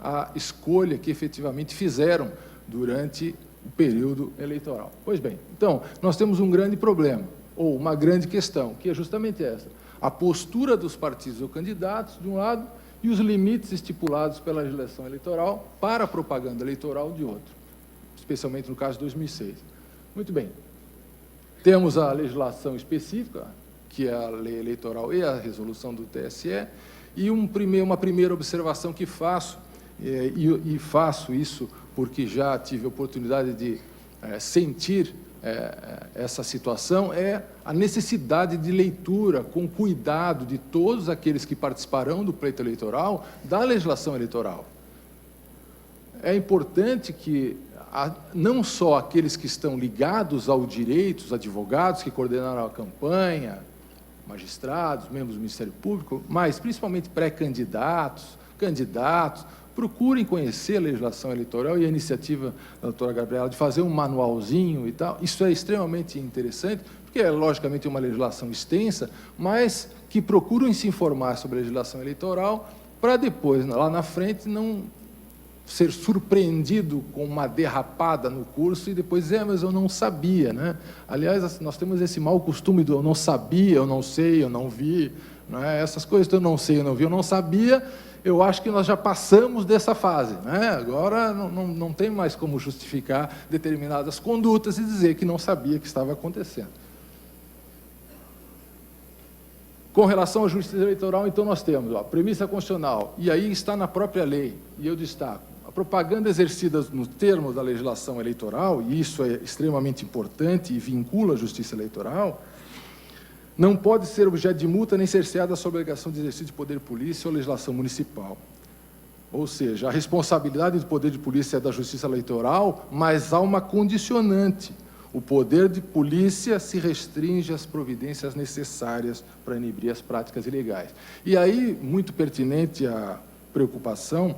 a escolha que efetivamente fizeram durante o período eleitoral. Pois bem, então, nós temos um grande problema, ou uma grande questão, que é justamente essa: a postura dos partidos ou candidatos, de um lado, e os limites estipulados pela legislação eleitoral para a propaganda eleitoral, de outro, especialmente no caso de 2006. Muito bem. Temos a legislação específica, que é a lei eleitoral e a resolução do TSE, e uma primeira observação que faço, e faço isso porque já tive a oportunidade de sentir essa situação, é a necessidade de leitura com cuidado de todos aqueles que participarão do pleito eleitoral da legislação eleitoral. É importante que não só aqueles que estão ligados ao direito, os advogados que coordenaram a campanha, magistrados, membros do Ministério Público, mas principalmente pré-candidatos, candidatos, procurem conhecer a legislação eleitoral, e a iniciativa da doutora Gabriela de fazer um manualzinho e tal. Isso é extremamente interessante, porque é, logicamente, uma legislação extensa, mas que procurem se informar sobre a legislação eleitoral para depois, lá na frente, não ser surpreendido com uma derrapada no curso e depois dizer, mas eu não sabia, né? Aliás, nós temos esse mau costume do eu não sabia, eu não sei, eu não vi, né? Essas coisas do eu não sei, eu não vi, eu não sabia, eu acho que nós já passamos dessa fase, né? Agora não tem mais como justificar determinadas condutas e dizer que não sabia que estava acontecendo. Com relação à justiça eleitoral, então, nós temos a premissa constitucional, e aí está na própria lei, e eu destaco, a propaganda exercida nos termos da legislação eleitoral, e isso é extremamente importante e vincula a justiça eleitoral, não pode ser objeto de multa nem cerceada sob a obrigação de exercício de poder de polícia ou legislação municipal. Ou seja, a responsabilidade do poder de polícia é da justiça eleitoral, mas há uma condicionante. O poder de polícia se restringe às providências necessárias para inibir as práticas ilegais. E aí, muito pertinente a preocupação,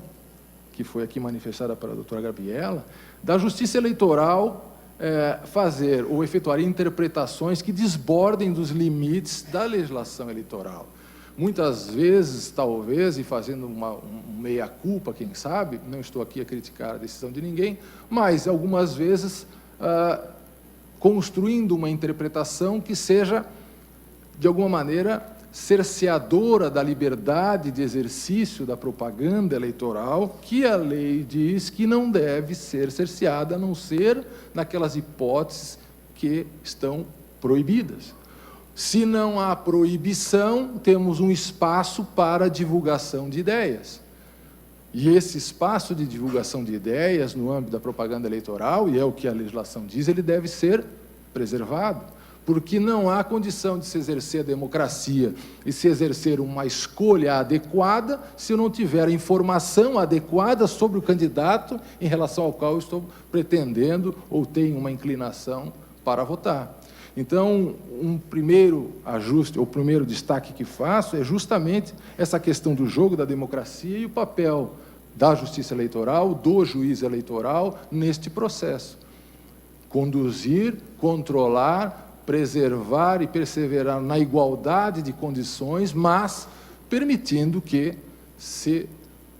que foi aqui manifestada pela doutora Gabriela, da justiça eleitoral fazer ou efetuar interpretações que desbordem dos limites da legislação eleitoral. Muitas vezes, talvez, e fazendo um meia-culpa, quem sabe, não estou aqui a criticar a decisão de ninguém, mas, algumas vezes, construindo uma interpretação que seja, de alguma maneira, cerceadora da liberdade de exercício da propaganda eleitoral, que a lei diz que não deve ser cerceada, a não ser naquelas hipóteses que estão proibidas. Se não há proibição, temos um espaço para divulgação de ideias. E esse espaço de divulgação de ideias no âmbito da propaganda eleitoral, e é o que a legislação diz, ele deve ser preservado, porque não há condição de se exercer a democracia e se exercer uma escolha adequada se eu não tiver a informação adequada sobre o candidato em relação ao qual eu estou pretendendo ou tenho uma inclinação para votar. Então, um primeiro ajuste, ou primeiro destaque que faço é justamente essa questão do jogo da democracia e o papel da justiça eleitoral, do juiz eleitoral, neste processo. Conduzir, controlar, preservar e perseverar na igualdade de condições, mas permitindo que se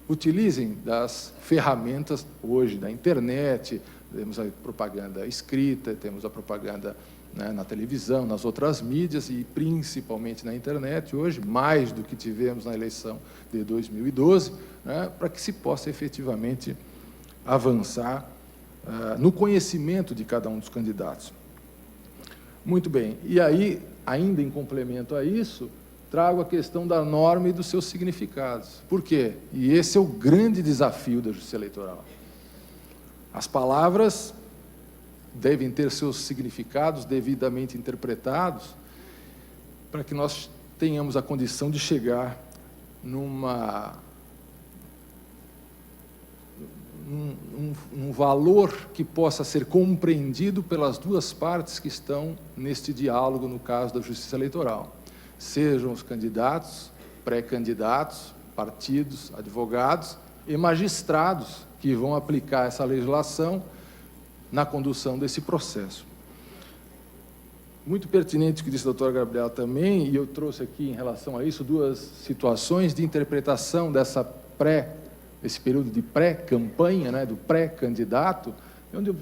utilizem das ferramentas hoje da internet, temos a propaganda escrita, temos a propaganda na televisão, nas outras mídias e principalmente na internet, hoje, mais do que tivemos na eleição de 2012, para que se possa efetivamente avançar no conhecimento de cada um dos candidatos. Muito bem, e aí, ainda em complemento a isso, trago a questão da norma e dos seus significados. Por quê? E esse é o grande desafio da justiça eleitoral. As palavras devem ter seus significados devidamente interpretados para que nós tenhamos a condição de chegar num valor que possa ser compreendido pelas duas partes que estão neste diálogo, no caso da justiça eleitoral. Sejam os candidatos, pré-candidatos, partidos, advogados e magistrados que vão aplicar essa legislação na condução desse processo. Muito pertinente o que disse a doutora Gabriela também, e eu trouxe aqui em relação a isso duas situações de interpretação esse período de pré-campanha, do pré-candidato, onde eu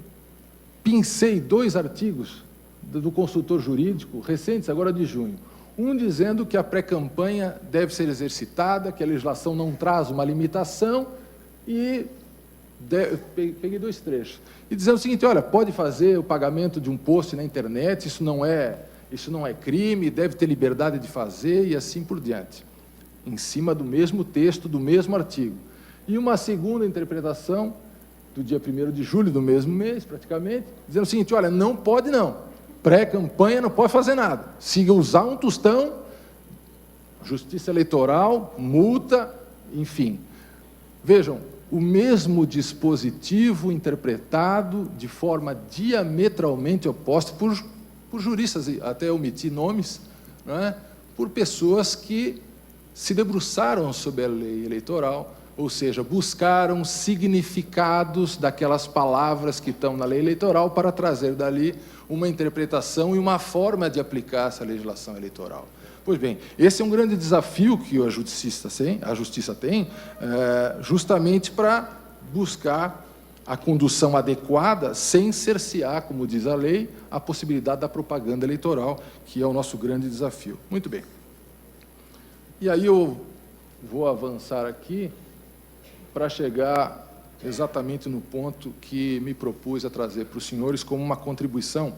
pincei 2 artigos do consultor jurídico, recentes, agora de junho. Um dizendo que a pré-campanha deve ser exercitada, que a legislação não traz uma limitação, e peguei 2 trechos. E dizendo o seguinte, olha, pode fazer o pagamento de um post na internet, isso não é crime, deve ter liberdade de fazer, e assim por diante. Em cima do mesmo texto, do mesmo artigo. E uma segunda interpretação, do dia 1º de julho do mesmo mês, praticamente, dizendo o seguinte, olha, não pode não, pré-campanha não pode fazer nada. Se usar um tostão, justiça eleitoral, multa, enfim. Vejam, o mesmo dispositivo interpretado de forma diametralmente oposta por juristas, até omiti nomes, por pessoas que se debruçaram sobre a lei eleitoral, ou seja, buscaram significados daquelas palavras que estão na lei eleitoral para trazer dali uma interpretação e uma forma de aplicar essa legislação eleitoral. Pois bem, esse é um grande desafio que a justiça tem, justamente para buscar a condução adequada, sem cercear, como diz a lei, a possibilidade da propaganda eleitoral, que é o nosso grande desafio. Muito bem. E aí eu vou avançar aqui para chegar exatamente no ponto que me propus a trazer para os senhores como uma contribuição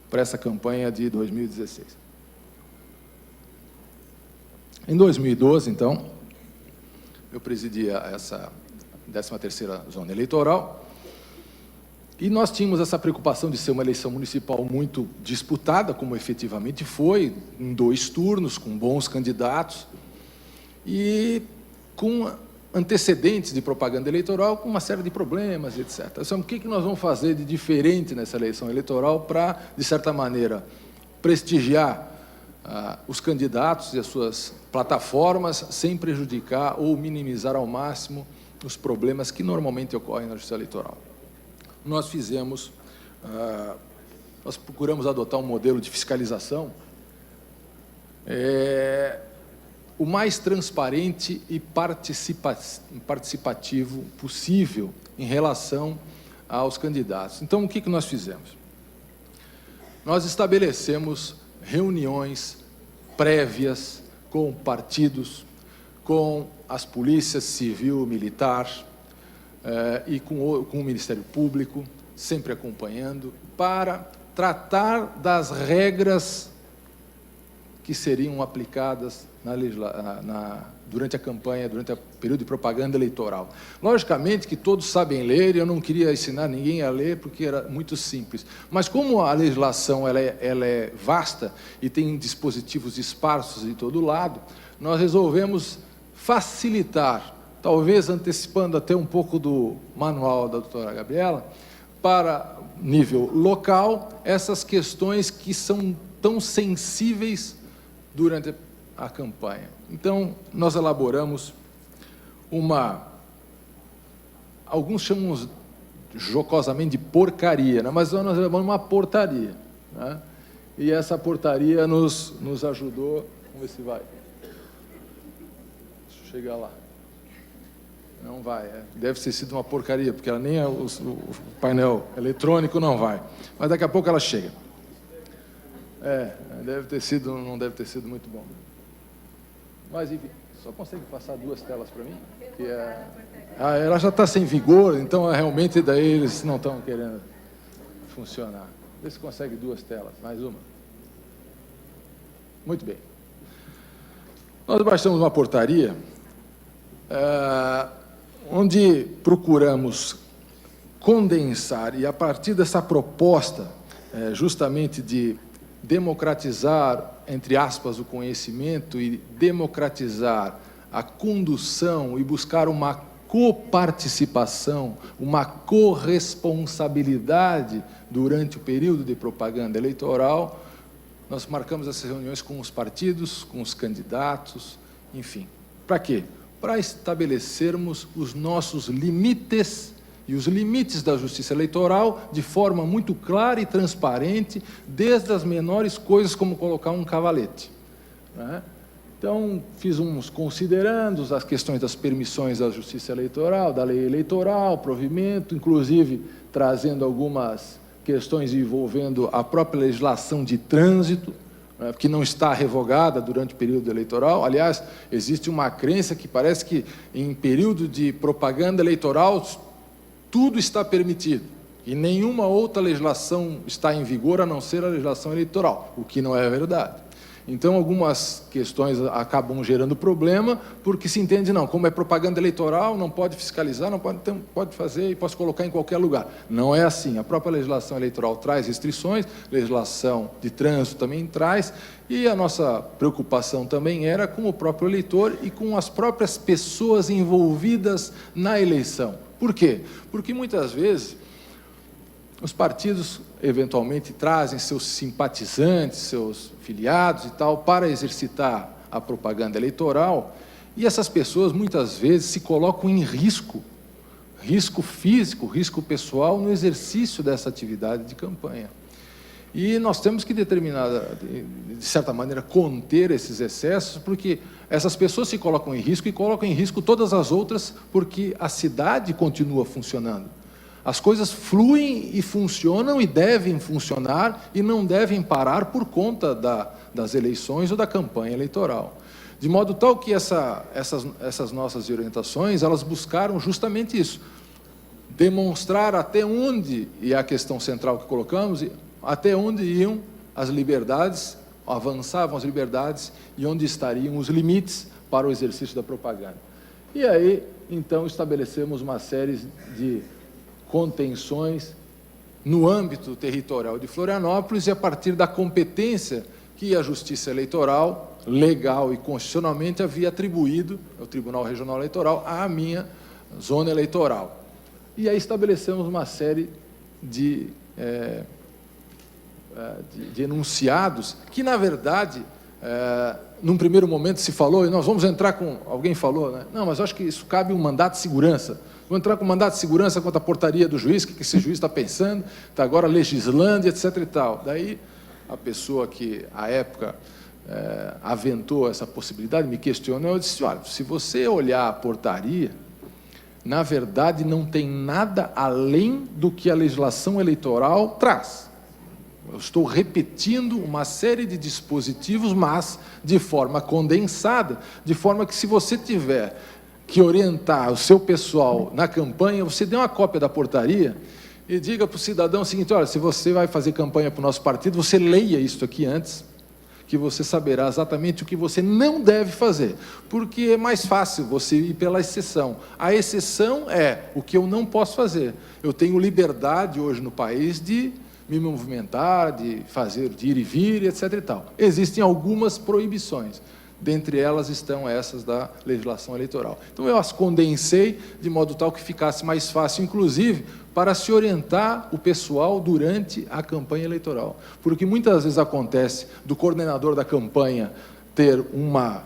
para essa campanha de 2016. Em 2012, então, eu presidia essa 13ª zona eleitoral e nós tínhamos essa preocupação de ser uma eleição municipal muito disputada, como efetivamente foi, em 2 turnos, com bons candidatos e com antecedentes de propaganda eleitoral, com uma série de problemas, etc. Então, o que nós vamos fazer de diferente nessa eleição eleitoral para, de certa maneira, prestigiar os candidatos e as suas plataformas sem prejudicar ou minimizar ao máximo os problemas que normalmente ocorrem na justiça eleitoral. Nós procuramos adotar um modelo de fiscalização o mais transparente e participativo possível em relação aos candidatos. Então, o que nós fizemos? Nós estabelecemos reuniões prévias com partidos, com as polícias civil, militar e com o Ministério Público, sempre acompanhando, para tratar das regras que seriam aplicadas durante a campanha, durante o período de propaganda eleitoral. Logicamente que todos sabem ler, eu não queria ensinar ninguém a ler, porque era muito simples. Mas como a legislação ela é vasta e tem dispositivos esparsos de todo lado, nós resolvemos facilitar, talvez antecipando até um pouco do manual da doutora Gabriela, para nível local, essas questões que são tão sensíveis durante a campanha. Então, nós elaboramos alguns chamam jocosamente de porcaria, né? Mas nós elaboramos uma portaria, né? E essa portaria nos ajudou, vamos ver se vai. Deixa eu chegar lá. Não vai, deve ter sido uma porcaria, porque ela nem o painel eletrônico não vai. Mas daqui a pouco ela chega. Deve ter sido, não deve ter sido muito bom. Mas, enfim, só consegue passar 2 telas para mim? Ela já está sem vigor, então realmente daí eles não estão querendo funcionar. Vê se consegue 2 telas, mais uma. Muito bem. Nós baixamos uma portaria onde procuramos condensar, e a partir dessa proposta, justamente de democratizar, entre aspas, o conhecimento e democratizar a condução e buscar uma coparticipação, uma corresponsabilidade durante o período de propaganda eleitoral, nós marcamos essas reuniões com os partidos, com os candidatos, enfim. Para quê? Para estabelecermos os nossos limites e os limites da justiça eleitoral de forma muito clara e transparente, desde as menores coisas, como colocar um cavalete, né? Então, fiz uns considerandos as questões das permissões da justiça eleitoral, da lei eleitoral, provimento, inclusive trazendo algumas questões envolvendo a própria legislação de trânsito, né, que não está revogada durante o período eleitoral. Aliás, existe uma crença que parece que em período de propaganda eleitoral tudo está permitido e nenhuma outra legislação está em vigor a não ser a legislação eleitoral, o que não é verdade. Então, algumas questões acabam gerando problema, porque se entende, não, como é propaganda eleitoral, não pode fiscalizar, não pode, então, pode fazer e posso colocar em qualquer lugar. Não é assim. A própria legislação eleitoral traz restrições, legislação de trânsito também traz, e a nossa preocupação também era com o próprio eleitor e com as próprias pessoas envolvidas na eleição. Por quê? Porque, muitas vezes, os partidos, eventualmente, trazem seus simpatizantes, seus filiados e tal, para exercitar a propaganda eleitoral, e essas pessoas, muitas vezes, se colocam em risco físico, risco pessoal, no exercício dessa atividade de campanha. E nós temos que determinar, de certa maneira, conter esses excessos, porque essas pessoas se colocam em risco e colocam em risco todas as outras, porque a cidade continua funcionando. As coisas fluem e funcionam e devem funcionar e não devem parar por conta das eleições ou da campanha eleitoral. De modo tal que essas nossas orientações, elas buscaram justamente isso, demonstrar até onde, e é a questão central que colocamos, até onde iam as liberdades, avançavam as liberdades e onde estariam os limites para o exercício da propaganda. E aí, então, estabelecemos uma série de contenções no âmbito territorial de Florianópolis e a partir da competência que a Justiça Eleitoral, legal e constitucionalmente, havia atribuído ao Tribunal Regional Eleitoral à minha zona eleitoral. E aí estabelecemos uma série de enunciados que, na verdade, num primeiro momento se falou, e nós vamos entrar com... Alguém falou, né? Não, mas eu acho que isso cabe um mandato de segurança. Vou entrar com mandato de segurança contra a portaria do juiz, o que esse juiz está pensando, está agora legislando, etc. e tal. Daí, a pessoa que, à época, aventou essa possibilidade, me questionou, eu disse, olha, se você olhar a portaria, na verdade, não tem nada além do que a legislação eleitoral traz. Eu estou repetindo uma série de dispositivos, mas de forma condensada, de forma que, se você tiver que orientar o seu pessoal na campanha, você dê uma cópia da portaria e diga para o cidadão o seguinte: olha, se você vai fazer campanha para o nosso partido, você leia isso aqui antes, que você saberá exatamente o que você não deve fazer, porque é mais fácil você ir pela exceção. A exceção é o que eu não posso fazer. Eu tenho liberdade hoje no país de me movimentar, de fazer, de ir e vir, etc. e tal. Existem algumas proibições. Dentre elas estão essas da legislação eleitoral. Então, eu as condensei de modo tal que ficasse mais fácil, inclusive, para se orientar o pessoal durante a campanha eleitoral. Porque muitas vezes acontece do coordenador da campanha ter uma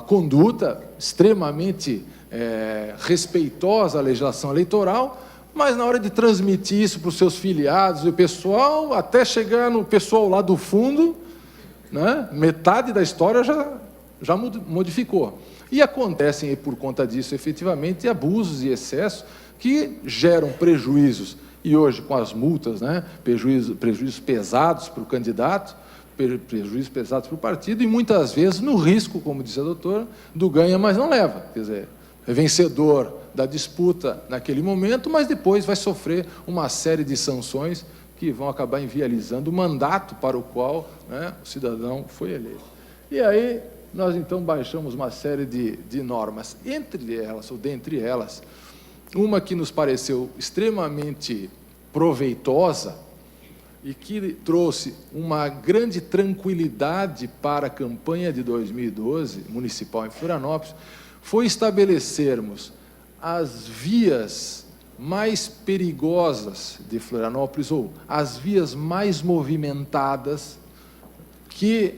conduta extremamente respeitosa à legislação eleitoral, mas na hora de transmitir isso para os seus filiados e o pessoal, até chegar no pessoal lá do fundo, né, metade da história já modificou. E acontecem, por conta disso, efetivamente, abusos e excessos que geram prejuízos, e hoje, com as multas, né, prejuízos pesados para o candidato, prejuízos pesados para o partido, e muitas vezes no risco, como disse a doutora, do ganha, mas não leva. Quer dizer, é vencedor da disputa naquele momento, mas depois vai sofrer uma série de sanções que vão acabar inviabilizando o mandato para o qual, né, o cidadão foi eleito. E aí, nós, então, baixamos uma série de normas, dentre elas, uma que nos pareceu extremamente proveitosa e que trouxe uma grande tranquilidade para a campanha de 2012, municipal em Florianópolis, foi estabelecermos as vias mais perigosas de Florianópolis, ou as vias mais movimentadas, que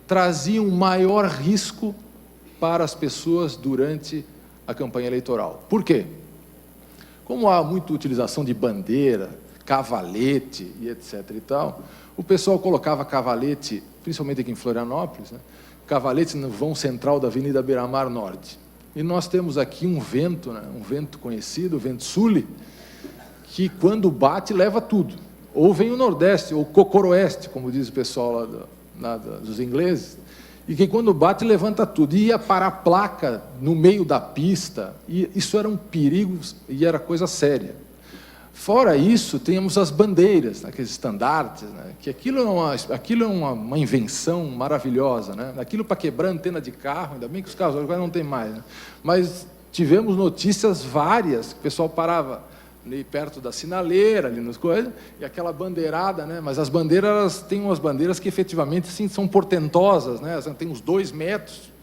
traziam maior risco para as pessoas durante a campanha eleitoral. Por quê? Como há muita utilização de bandeira, cavalete e etc. e tal, o pessoal colocava cavalete, principalmente aqui em Florianópolis, né, cavalete no vão central da Avenida Beira-Mar Norte. E nós temos aqui um vento, né, um vento conhecido, o vento Sule, que quando bate leva tudo. Ou vem o Nordeste, ou Cocoroeste, como diz o pessoal lá dos ingleses, e que quando bate levanta tudo. E ia parar a placa no meio da pista, e isso era um perigo e era coisa séria. Fora isso, temos as bandeiras, aqueles estandartes, né, que aquilo é uma invenção maravilhosa, né? Aquilo para quebrar antena de carro, ainda bem que os carros agora não tem mais, né? Mas tivemos notícias várias, que o pessoal parava ali perto da sinaleira, ali nas coisas, e aquela bandeirada, né? Mas as bandeiras, tem umas bandeiras que efetivamente sim, são portentosas, né? Tem uns 2 metros.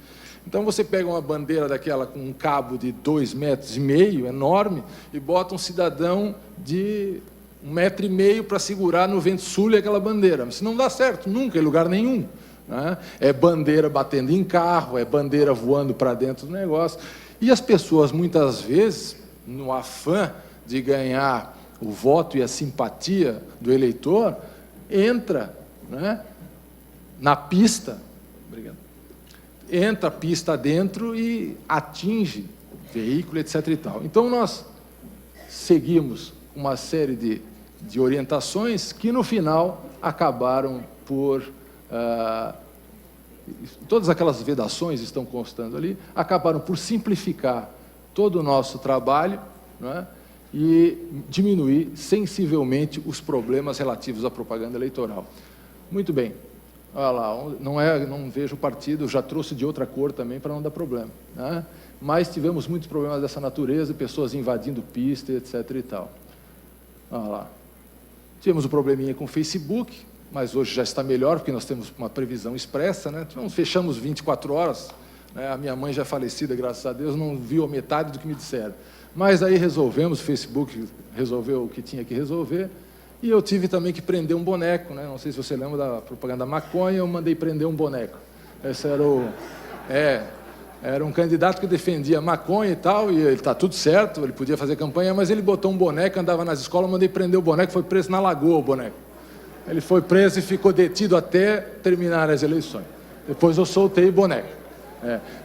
Então, você pega uma bandeira daquela com um cabo de 2,5 metros, enorme, e bota um cidadão de 1,5 metro para segurar no vento sul aquela bandeira. Isso não dá certo, nunca, em lugar nenhum, né? É bandeira batendo em carro, é bandeira voando para dentro do negócio. E as pessoas, muitas vezes, no afã de ganhar o voto e a simpatia do eleitor, entra, né, na pista, entra a pista dentro e atinge veículo, etc. e tal. Então, nós seguimos uma série de orientações que, no final, acabaram por... todas aquelas vedações estão constando ali, acabaram por simplificar todo o nosso trabalho, não é? E diminuir sensivelmente os problemas relativos à propaganda eleitoral. Muito bem. Olha lá, não vejo o partido, já trouxe de outra cor também para não dar problema, né? Mas tivemos muitos problemas dessa natureza, pessoas invadindo pista, etc. e tal. Olha lá. Tivemos um probleminha com o Facebook, mas hoje já está melhor, porque nós temos uma previsão expressa, né? Fechamos 24 horas, né? A minha mãe já falecida, graças a Deus, não viu a metade do que me disseram. Mas aí resolvemos, o Facebook resolveu o que tinha que resolver, e eu tive também que prender um boneco, né? Não sei se você lembra da propaganda da maconha, eu mandei prender um boneco. Esse era um candidato que defendia maconha e tal, e ele está tudo certo, ele podia fazer campanha, mas ele botou um boneco, andava nas escolas, eu mandei prender o boneco, foi preso na Lagoa o boneco. Ele foi preso e ficou detido até terminar as eleições. Depois eu soltei o boneco.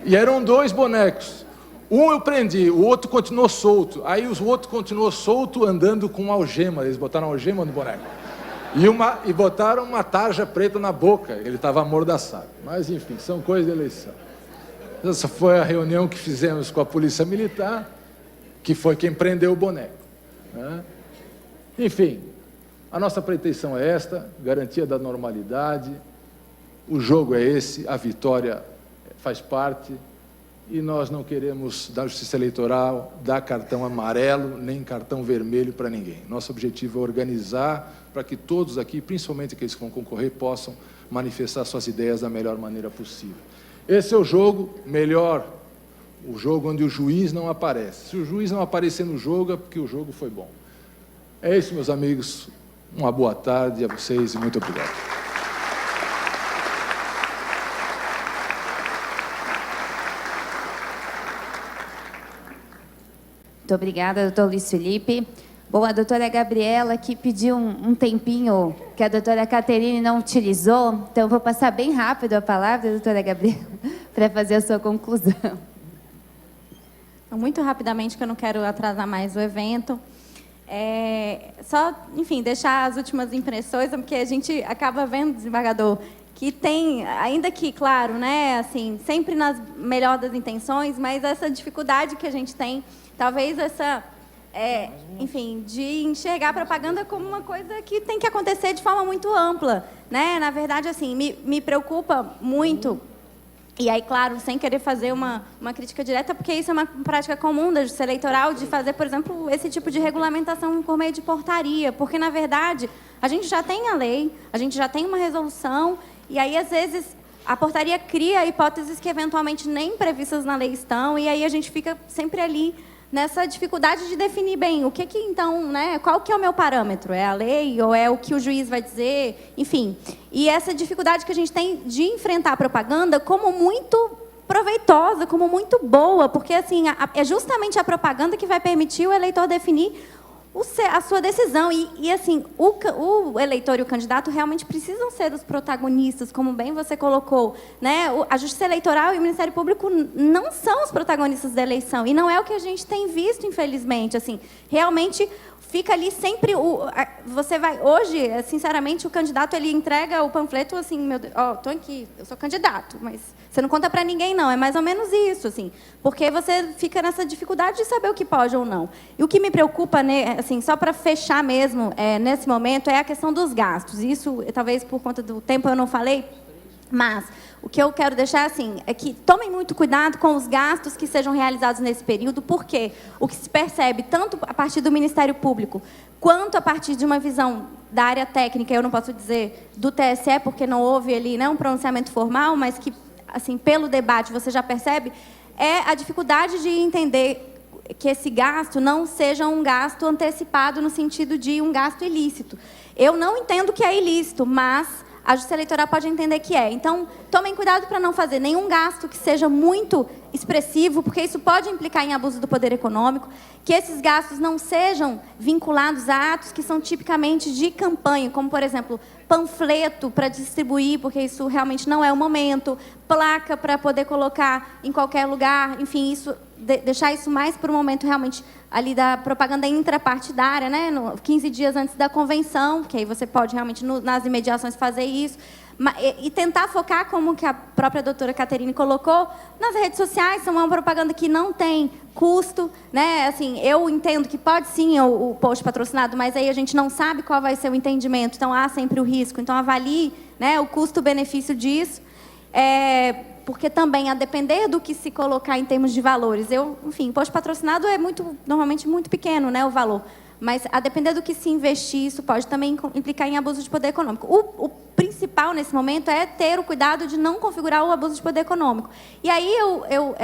E eram 2 bonecos. Um eu prendi, o outro continuou solto. Aí o outro continuou solto andando com algema. Eles botaram algema no boneco. E botaram uma tarja preta na boca, ele estava amordaçado. Mas, enfim, são coisas de eleição. Essa foi a reunião que fizemos com a Polícia Militar, que foi quem prendeu o boneco, né? Enfim, a nossa pretensão é esta, garantia da normalidade, o jogo é esse, a vitória faz parte, e nós não queremos, da Justiça Eleitoral, dar cartão amarelo, nem cartão vermelho para ninguém. Nosso objetivo é organizar para que todos aqui, principalmente aqueles que vão concorrer, possam manifestar suas ideias da melhor maneira possível. Esse é o jogo melhor, o jogo onde o juiz não aparece. Se o juiz não aparecer no jogo, é porque o jogo foi bom. É isso, meus amigos. Uma boa tarde a vocês e muito obrigado.
Muito obrigada, doutor Luiz Felipe. Bom, a doutora Gabriela que pediu um tempinho que a doutora Caterine não utilizou, então eu vou passar bem rápido a palavra, doutora Gabriela, para fazer a sua conclusão.
Muito rapidamente, que eu não quero atrasar mais o evento. Só, enfim, deixar as últimas impressões, porque a gente acaba vendo, desembargador, que tem, ainda que, claro, né, assim, sempre nas melhor das intenções, mas essa dificuldade que a gente tem, talvez essa, enfim, de enxergar a propaganda como uma coisa que tem que acontecer de forma muito ampla, né? Na verdade, assim, me preocupa muito. E aí, claro, sem querer fazer uma crítica direta, porque isso é uma prática comum da Justiça Eleitoral, de fazer, por exemplo, esse tipo de regulamentação por meio de portaria. Porque, na verdade, a gente já tem a lei, a gente já tem uma resolução, e aí, às vezes, a portaria cria hipóteses que, eventualmente, nem previstas na lei estão, e aí a gente fica sempre ali nessa dificuldade de definir bem o que então, né, qual que é o meu parâmetro? É a lei ou é o que o juiz vai dizer? Enfim, e essa dificuldade que a gente tem de enfrentar a propaganda como muito proveitosa, como muito boa, porque assim, é justamente a propaganda que vai permitir o eleitor definir a sua decisão. E assim, o eleitor e o candidato realmente precisam ser os protagonistas, como bem você colocou, né? A Justiça Eleitoral e o Ministério Público não são os protagonistas da eleição, e não é o que a gente tem visto, infelizmente. Assim, realmente fica ali sempre você vai hoje, sinceramente, o candidato ele entrega o panfleto assim, meu Deus, tô aqui, eu sou candidato, mas você não conta para ninguém não, é mais ou menos isso, assim, porque você fica nessa dificuldade de saber o que pode ou não. E o que me preocupa, né, assim, só para fechar mesmo, nesse momento, é a questão dos gastos. Isso, talvez por conta do tempo eu não falei, mas o que eu quero deixar assim é que tomem muito cuidado com os gastos que sejam realizados nesse período, porque o que se percebe tanto a partir do Ministério Público quanto a partir de uma visão da área técnica, eu não posso dizer do TSE, porque não houve ali, né, um pronunciamento formal, mas que assim pelo debate você já percebe, é a dificuldade de entender que esse gasto não seja um gasto antecipado no sentido de um gasto ilícito. Eu não entendo que é ilícito, mas a Justiça Eleitoral pode entender que é. Então, tomem cuidado para não fazer nenhum gasto que seja muito expressivo, porque isso pode implicar em abuso do poder econômico, que esses gastos não sejam vinculados a atos que são tipicamente de campanha, como, por exemplo, panfleto para distribuir, porque isso realmente não é o momento, placa para poder colocar em qualquer lugar, enfim, isso, deixar isso mais para o momento realmente ali da propaganda intrapartidária, né, 15 dias antes da convenção, que aí você pode realmente, nas imediações, fazer isso, e tentar focar, como que a própria doutora Caterine colocou, nas redes sociais. São uma propaganda que não tem custo, né? Assim, eu entendo que pode sim o post patrocinado, mas aí a gente não sabe qual vai ser o entendimento, então há sempre o risco. Então avalie, né, o custo-benefício disso, porque também, a depender do que se colocar em termos de valores, enfim, post patrocinado é normalmente muito pequeno, né, o valor. Mas, a depender do que se investir, isso pode também implicar em abuso de poder econômico. O principal, nesse momento, é ter o cuidado de não configurar o abuso de poder econômico. E aí eu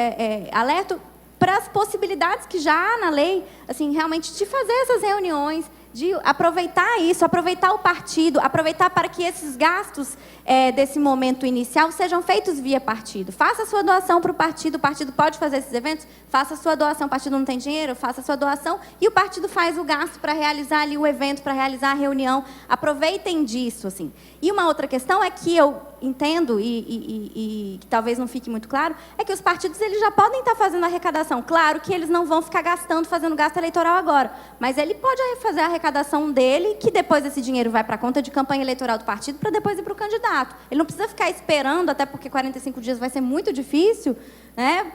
alerto para as possibilidades que já há na lei, assim, realmente, de fazer essas reuniões, de aproveitar isso, aproveitar o partido, aproveitar para que esses gastos desse momento inicial sejam feitos via partido. Faça a sua doação para o partido pode fazer esses eventos, faça a sua doação, o partido não tem dinheiro, faça a sua doação e o partido faz o gasto para realizar ali o evento, para realizar a reunião. Aproveitem disso, assim. E uma outra questão é que eu entendo, e que talvez não fique muito claro, é que os partidos eles já podem estar fazendo arrecadação. Claro que eles não vão ficar fazendo gasto eleitoral agora, mas ele pode fazer a arrecadação arrecadação dele, que depois esse dinheiro vai para a conta de campanha eleitoral do partido, para depois ir para o candidato. Ele não precisa ficar esperando, até porque 45 dias vai ser muito difícil, né?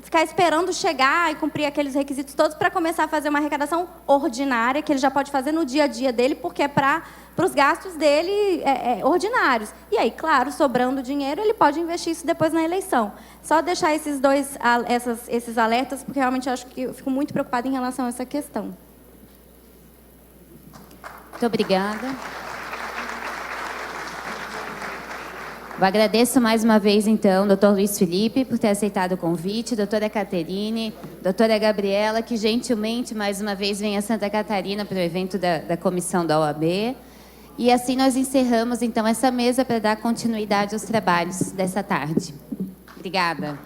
Ficar esperando chegar e cumprir aqueles requisitos todos para começar a fazer uma arrecadação ordinária, que ele já pode fazer no dia a dia dele, porque é para os gastos dele ordinários. E aí, claro, sobrando dinheiro, ele pode investir isso depois na eleição. Só deixar esses alertas, porque realmente eu fico muito preocupada em relação a essa questão.
Muito obrigada. Eu agradeço mais uma vez, então, doutor Luiz Felipe, por ter aceitado o convite, doutora Caterine, doutora Gabriela, que gentilmente, mais uma vez, vem a Santa Catarina para o evento da comissão da OAB. E assim nós encerramos, então, essa mesa para dar continuidade aos trabalhos dessa tarde. Obrigada.